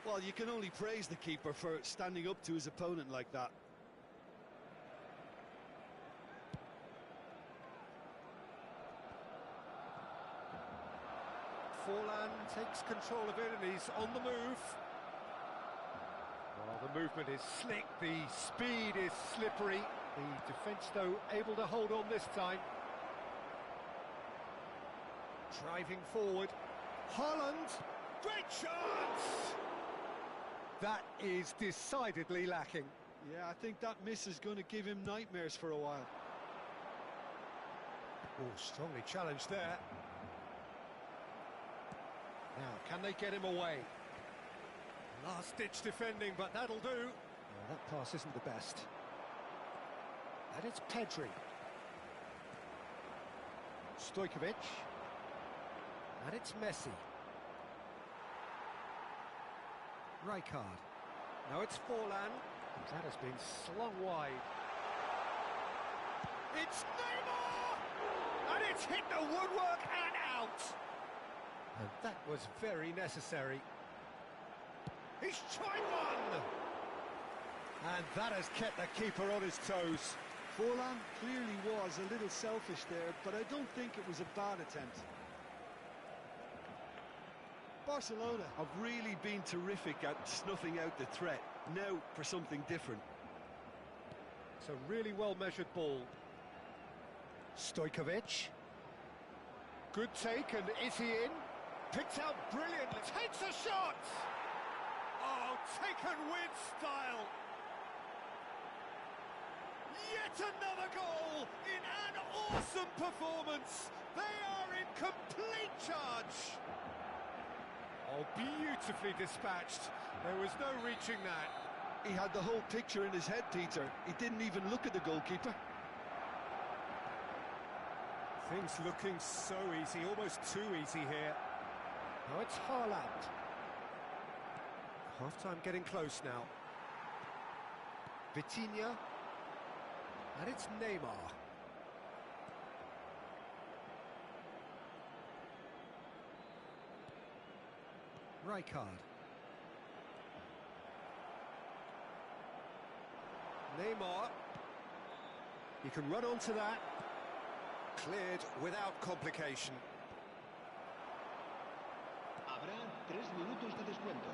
Well, you can only praise the keeper for standing up to his opponent like that. Forlan takes control of it and he's on the move. Well, the movement is slick, the speed is slippery. The defence, though, able to hold on this time. Driving forward. Haaland! Great chance! That is decidedly lacking. Yeah, I think that miss is going to give him nightmares for a while. Oh, strongly challenged there. Now, can they get him away? Last-ditch defending, but that'll do. Well, that pass isn't the best. And it's Pedri. Stojkovic. And it's Messi. Rijkaard. Now it's Forlan. That has been slung wide. It's Neymar! And it's hit the woodwork and out. And that was very necessary. He's tried one! And that has kept the keeper on his toes. Forlan clearly was a little selfish there, but I don't think it was a bad attempt. Barcelona have really been terrific at snuffing out the threat. Now for something different. It's a really well-measured ball. Stojkovic. Good take, and is he in? Picked out brilliantly. Takes a shot! Oh, taken with style. Yet another goal in an awesome performance. They are in complete charge. Oh, beautifully dispatched. There was no reaching that. He had the whole picture in his head, Peter. He didn't even look at the goalkeeper. Things looking so easy, almost too easy here. Now it's Haaland. Half-time getting close now. Vitinha. And it's Neymar. Rijkaard. Neymar. He can run onto that. Cleared without complication. Habrá 3 minutos de descuento.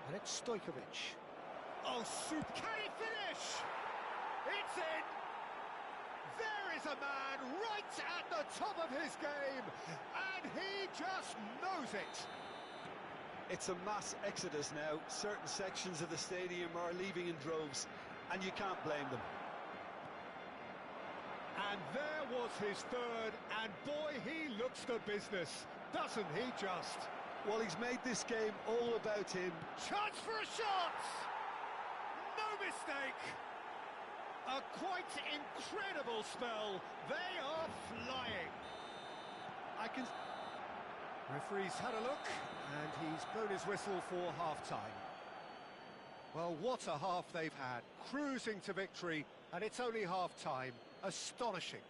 And it's Stojkovic. Oh, soup! Can he finish? It's in! There is a man right at the top of his game, and he just knows it. It's a mass exodus now. Certain sections of the stadium are leaving in droves, and you can't blame them. And there was his third, and boy, he looks the business, doesn't he just? Well, he's made this game all about him. Chance for a shot! No mistake! A quite incredible spell. They are flying. Referee's had a look, and he's blown his whistle for half-time. Well, what a half they've had. Cruising to victory, and it's only half-time. Astonishing.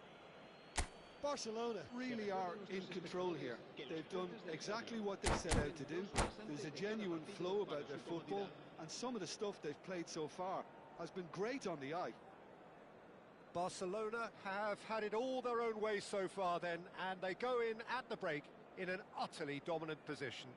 Barcelona really are in control here. They've done exactly what they set out to do. There's a genuine flow about their football, and some of the stuff they've played so far has been great on the eye. Barcelona have had it all their own way so far then, and they go in at the break in an utterly dominant position.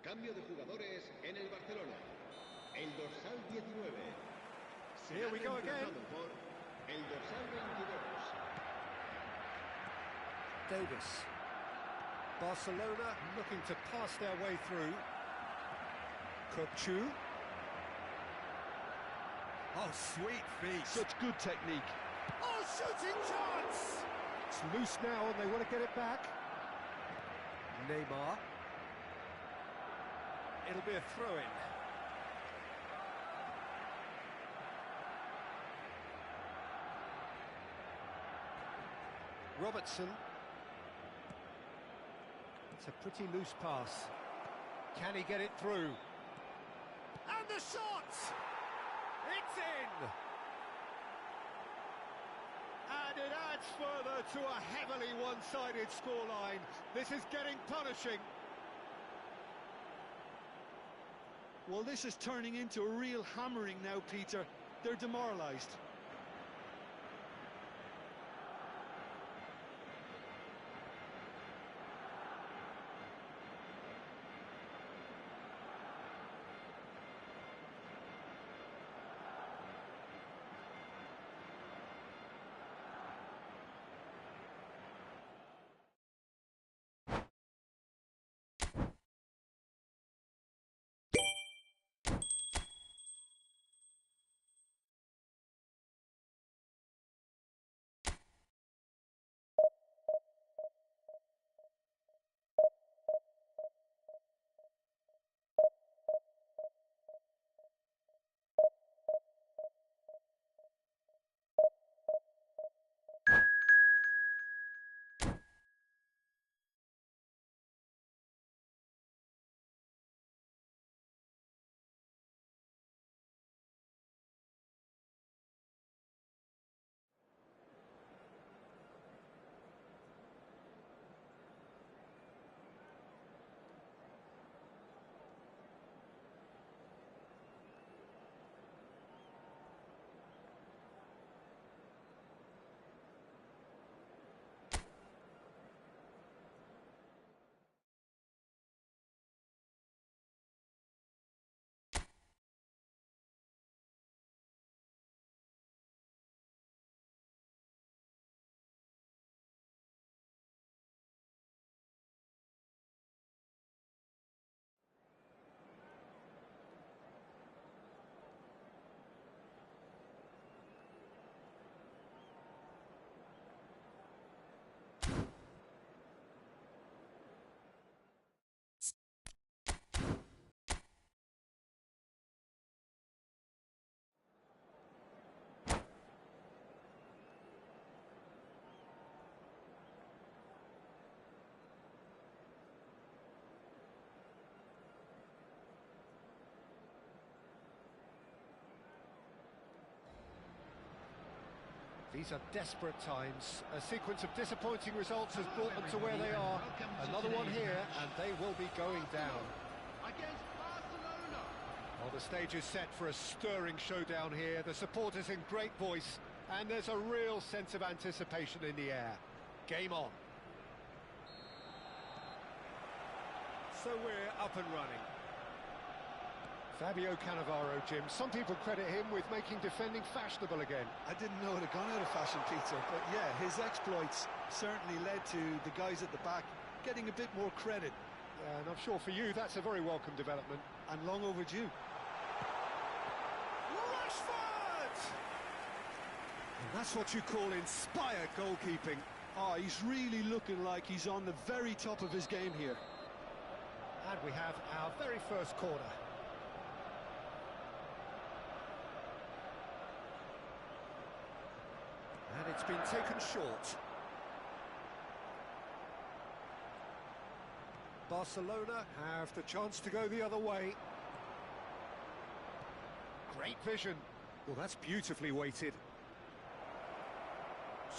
Cambio de jugadores en el Barcelona. El dorsal 19. Here we go again. Por el dorsal 22. Davis. Barcelona looking to pass their way through. Kukçu. Oh, sweet feet. Such good technique. Oh, shooting chance! It's loose now and they want to get it back. Neymar. It'll be a throw-in. Robertson. It's a pretty loose pass. Can he get it through? And the shot! It's in! And it adds further to a heavily one-sided scoreline. This is getting punishing. Well, this is turning into a real hammering now, Peter. They're demoralised. These are desperate times. A sequence of disappointing results has brought them to where they are. Another one here, and they will be going down. Against Barcelona. Well, the stage is set for a stirring showdown here. The supporters in great voice, and there's a real sense of anticipation in the air. Game on. So we're up and running. Fabio Cannavaro, Jim. Some people credit him with making defending fashionable again. I didn't know it had gone out of fashion, Peter, but yeah, his exploits certainly led to the guys at the back getting a bit more credit. And I'm sure for you that's a very welcome development. And long overdue. Rashford! And that's what you call inspired goalkeeping. Oh, he's really looking like he's on the very top of his game here. And we have our very first corner. And it's been taken short. Barcelona have the chance to go the other way. Great vision. Well, that's beautifully weighted.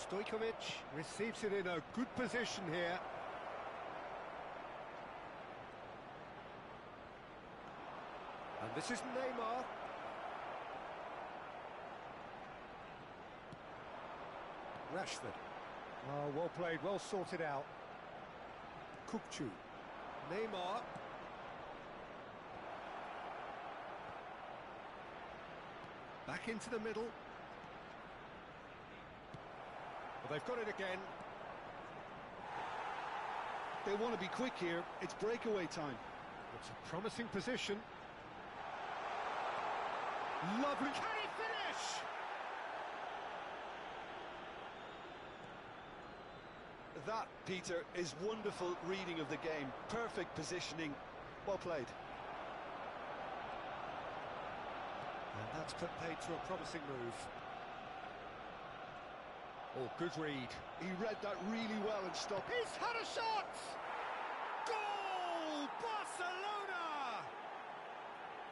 Stojkovic receives it in a good position here. And this is Neymar. Rashford. Oh, well played, well sorted out. Kukçu. Neymar. Back into the middle. Well, they've got it again. They want to be quick here. It's breakaway time. It's a promising position. Lovely. Can he finish? That, Peter, is wonderful reading of the game. Perfect positioning. Well played. And that's put paid to a promising move. Oh, good read. He read that really well and stopped. He's had a shot! Goal! Barcelona!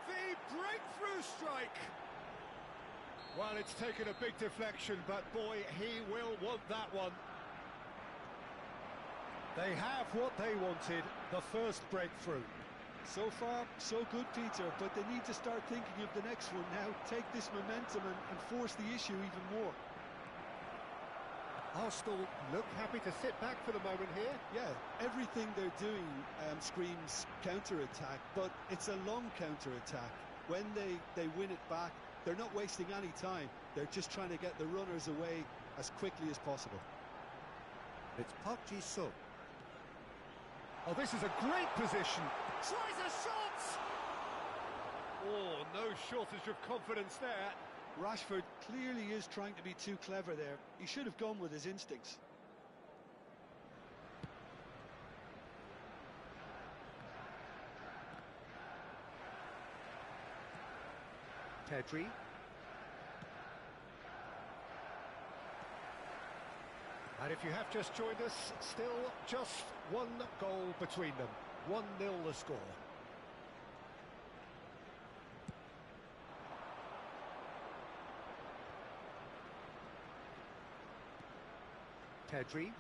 The breakthrough strike! Well, it's taken a big deflection, but boy, he will want that one. They have what they wanted, the first breakthrough. So far, so good, Peter, but they need to start thinking of the next one now. Take this momentum and force the issue even more. Arsenal look happy to sit back for the moment here. Yeah, everything they're doing screams counter-attack, but it's a long counter-attack. When they win it back, they're not wasting any time. They're just trying to get the runners away as quickly as possible. It's Park Ji-sung. Oh, this is a great position. Tries a shot! Oh, no shortage of confidence there. Rashford clearly is trying to be too clever there. He should have gone with his instincts. Pedri. And if you have just joined us, still just one goal between them. 1-0 the score. Pedri.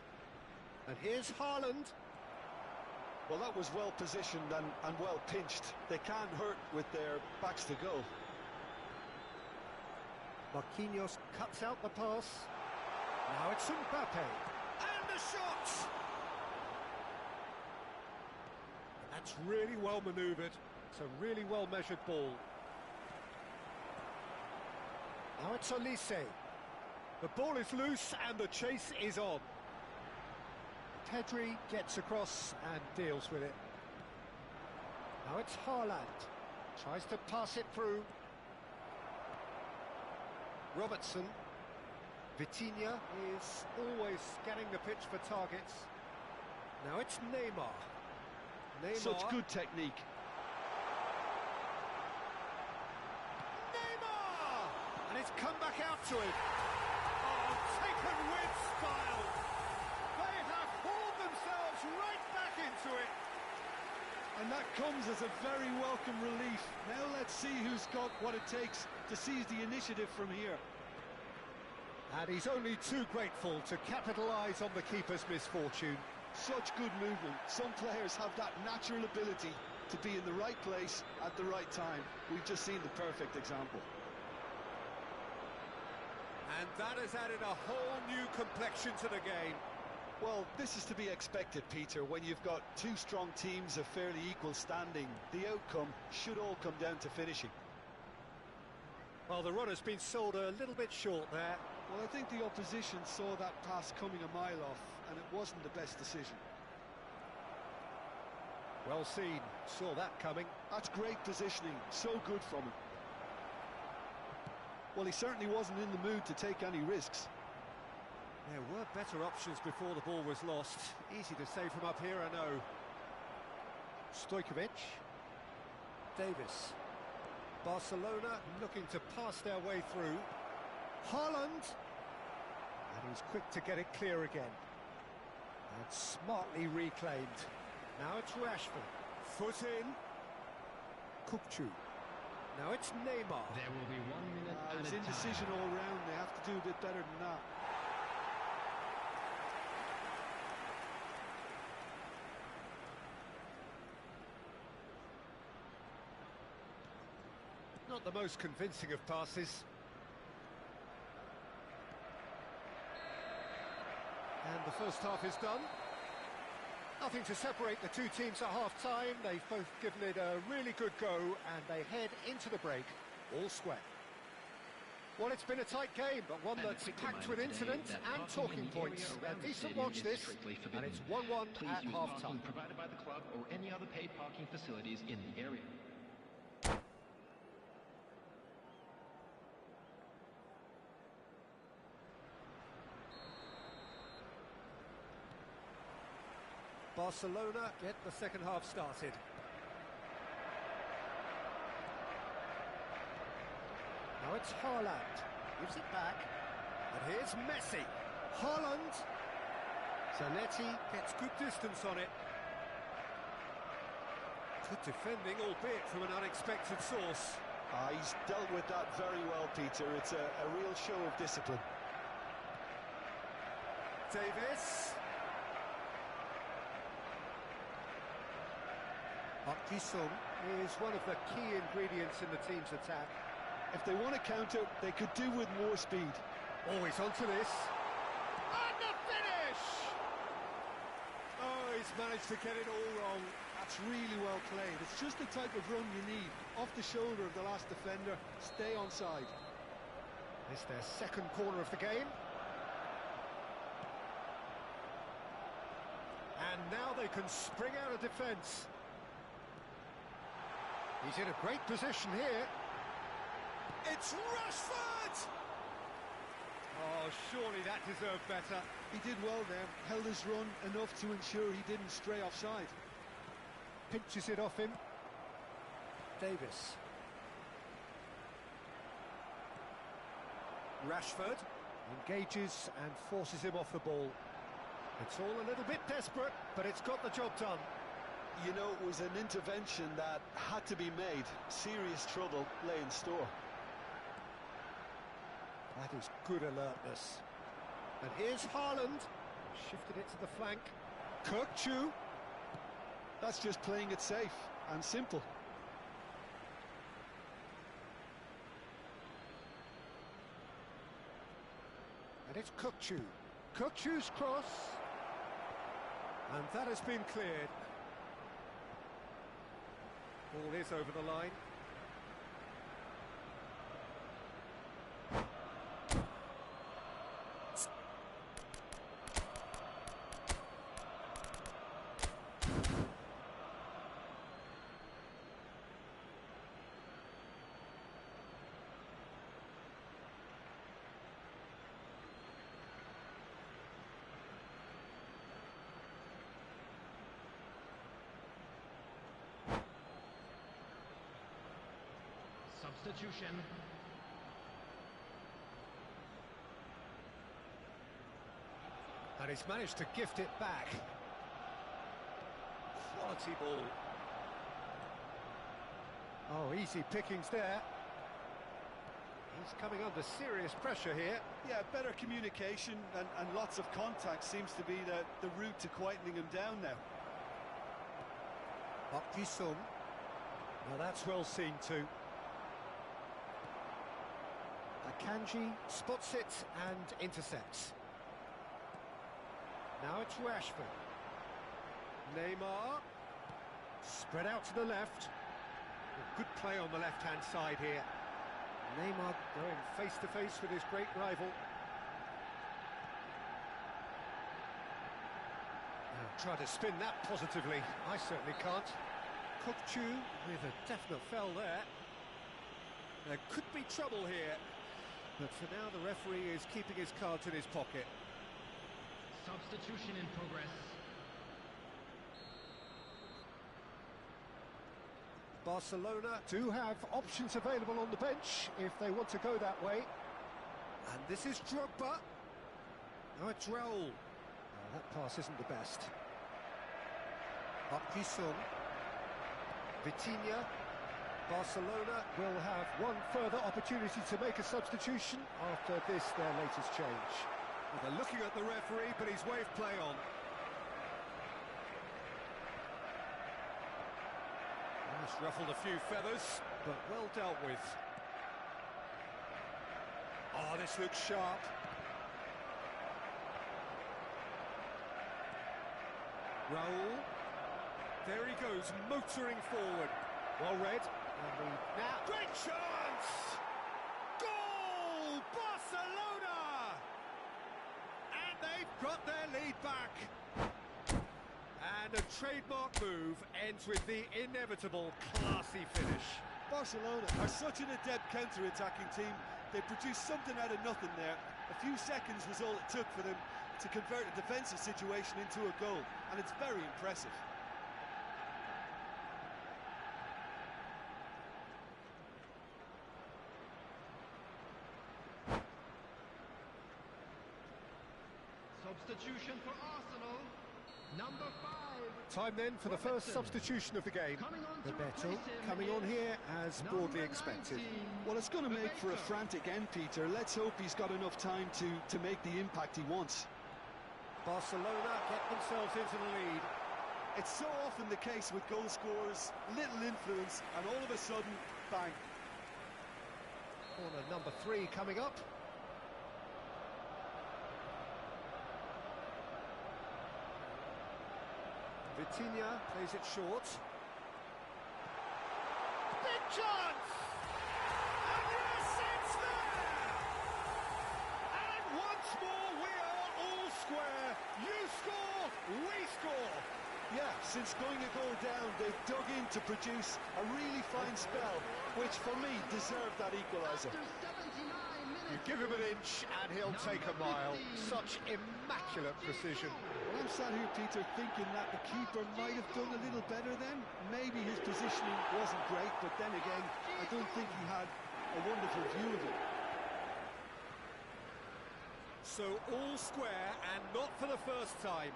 And here's Haaland. Well, that was well positioned and well pinched. They can't hurt with their backs to goal. Marquinhos cuts out the pass. Now it's Mbappe. And the shot! And that's really well manoeuvred. It's a really well measured ball. Now it's Olise. The ball is loose and the chase is on. Pedri gets across and deals with it. Now it's Haaland. Tries to pass it through. Robertson. Vitinha is always scanning the pitch for targets. Now it's Neymar. Such good technique. Neymar! And it's come back out to him. Oh, taken with style. They have hauled themselves right back into it. And that comes as a very welcome relief. Now let's see who's got what it takes to seize the initiative from here. And he's only too grateful to capitalise on the keeper's misfortune. Such good movement. Some players have that natural ability to be in the right place at the right time. We've just seen the perfect example. And that has added a whole new complexion to the game. Well, this is to be expected, Peter. When you've got two strong teams of fairly equal standing, the outcome should all come down to finishing. Well, the run has been sold a little bit short there. Well, I think the opposition saw that pass coming a mile off, and it wasn't the best decision. Well seen, saw that coming. That's great positioning, so good from him. Well, he certainly wasn't in the mood to take any risks. There were better options before the ball was lost. Easy to say from up here, I know. Stojkovic. Davis. Barcelona looking to pass their way through. Haaland. And he's quick to get it clear again. And smartly reclaimed. Now it's Rashford. Foot in. Kukçu. Now it's Neymar. There will be 1 minute It was added indecision time. all round. They have to do a bit better than that. Not the most convincing of passes. And the first half is done. Nothing to separate the two teams at half-time. They've both given it a really good go, and they head into the break all square. Well, it's been a tight game, but one that's packed with incident and talking points. A decent watch this, and it's 1-1 at half-time. Provided by the club or any other paid parking facilities in the area. Barcelona get the second half started. Now it's Haaland, gives it back, and here's Messi. Haaland, Zanetti gets good distance on it. Good defending, albeit from an unexpected source. He's dealt with that very well, Peter. It's a real show of discipline. Davis. Sung is one of the key ingredients in the team's attack. If they want to counter, they could do with more speed. Always onto this. And the finish! Oh, he's managed to get it all wrong. That's really well played. It's just the type of run you need. Off the shoulder of the last defender, stay onside. It's their second corner of the game. And now they can spring out of defence. He's in a great position here. It's Rashford! Oh, surely that deserved better. He did well there, held his run enough to ensure he didn't stray offside. Pinches it off him. Davis. Rashford engages and forces him off the ball. It's all a little bit desperate, but it's got the job done. You know, it was an intervention that had to be made. Serious trouble lay in store. That is good alertness. And here's Haaland. Shifted it to the flank. Kirkchu. That's just playing it safe and simple. And it's Kirkchu. Kirkchu's cross. And that has been cleared. Ball is over the line. Substitution. And he's managed to gift it back. Quality ball. Oh, easy pickings there. He's coming under serious pressure here. Yeah, better communication and lots of contact seems to be the route to quietening him down now. Sung. Now that's well seen too. Akanji spots it and intercepts. Now it's Rashford. Neymar. Spread out to the left. Good play on the left-hand side here. Neymar going face-to-face with his great rival. Now try to spin that positively. I certainly can't. Kirkchu with a definite foul there. There could be trouble here. But for now, the referee is keeping his cards in his pocket. Substitution in progress. Barcelona do have options available on the bench if they want to go that way. And this is Drogba. Now it's Raul. That pass isn't the best. Sung. Vitinha. Barcelona will have one further opportunity to make a substitution after this, their latest change. Well, they're looking at the referee, but he's waved play on. It's ruffled a few feathers, but well dealt with. Oh, this looks sharp. Raul. There he goes, motoring forward. Well read. And now, great chance! Goal! got their lead back. And a trademark move ends with the inevitable classy finish. Barcelona are such an adept counter-attacking team. They produced something out of nothing there. A few seconds was all it took for them to convert a defensive situation into a goal, and it's very impressive. Substitution for Arsenal. Number 5. Time then for the first substitution of the game. Roberto coming on here as broadly expected. Well, it's going to make for a frantic end, Peter. Let's hope he's got enough time to make the impact he wants. Barcelona get themselves into the lead. It's so often the case with goal scorers, little influence, and all of a sudden, bang. Corner number 3 coming up. Vitinha plays it short. Big chance! And yes, it's there! And once more we are all square. You score, we score. Yeah, since going a goal down, they've dug in to produce a really fine spell, which for me deserved that equaliser. You give him an inch and he'll take a mile. Such immaculate precision. Well, I'm sat here, Peter, thinking that the keeper might have done a little better then. Maybe his positioning wasn't great, but then again, I don't think he had a wonderful view of it. So all square, and not for the first time.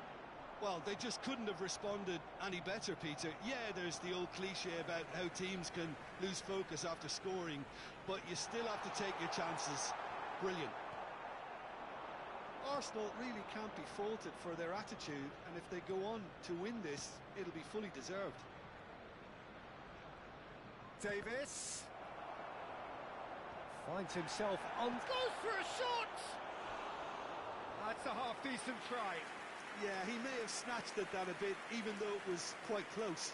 Well, they just couldn't have responded any better, Peter. Yeah, there's the old cliche about how teams can lose focus after scoring, but you still have to take your chances. Brilliant. Arsenal really can't be faulted for their attitude, and if they go on to win this, it'll be fully deserved. Davis finds himself on... Goes for a shot! That's a half-decent try. Yeah, he may have snatched at that a bit, even though it was quite close.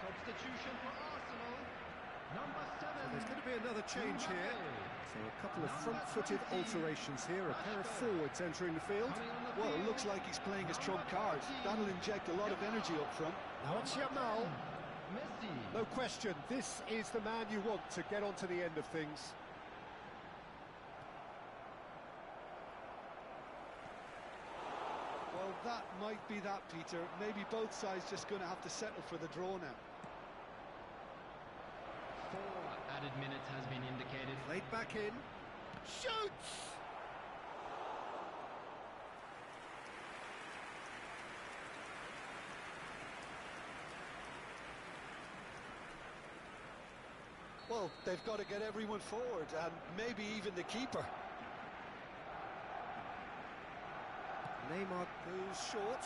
Substitution for Arsenal. Number 7. There's going to be another change here. So a couple of front-footed alterations here. A pair of forwards entering the field. Well, it looks like he's playing his trump card. That'll inject a lot of energy up front. Now it's Yamal. Messi. No question, this is the man you want to get onto the end of things. Well, that might be that, Peter. Maybe both sides just going to have to settle for the draw now. 4 added minutes has been indicated. Played back in. Shoots! Well, they've got to get everyone forward, and maybe even the keeper. Neymar goes short.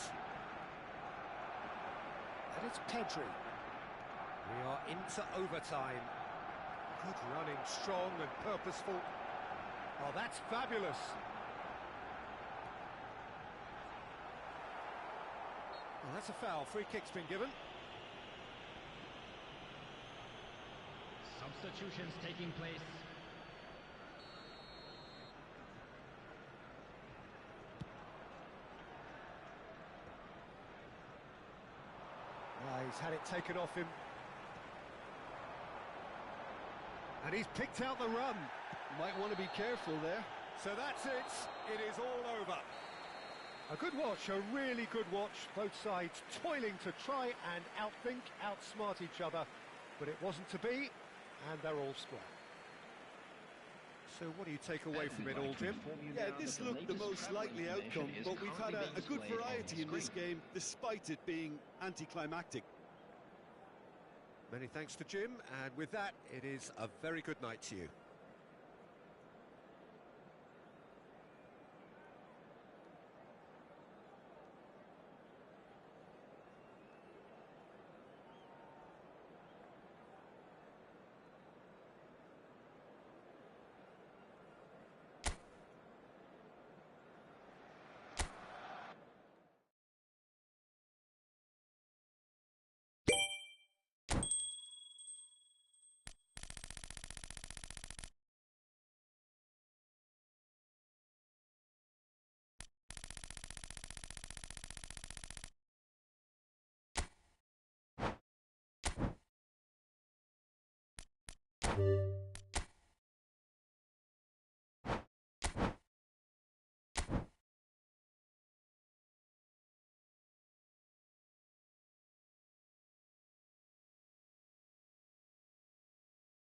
And it's Pedri. We are into overtime. Good running, strong and purposeful. Oh, that's fabulous. Well, that's a foul. Free kick's been given. Substitutions taking place. He's had it taken off him. And he's picked out the run. Might want to be careful there. So that's it. It is all over. A good watch, a really good watch. Both sides toiling to try and outthink, outsmart each other. But it wasn't to be, and they're all square. So what do you take away from it all, Jim? Yeah, this looked the most likely outcome, but we've had a good variety in this game, despite it being anticlimactic. Many thanks to Jim, and with that, it is a very good night to you.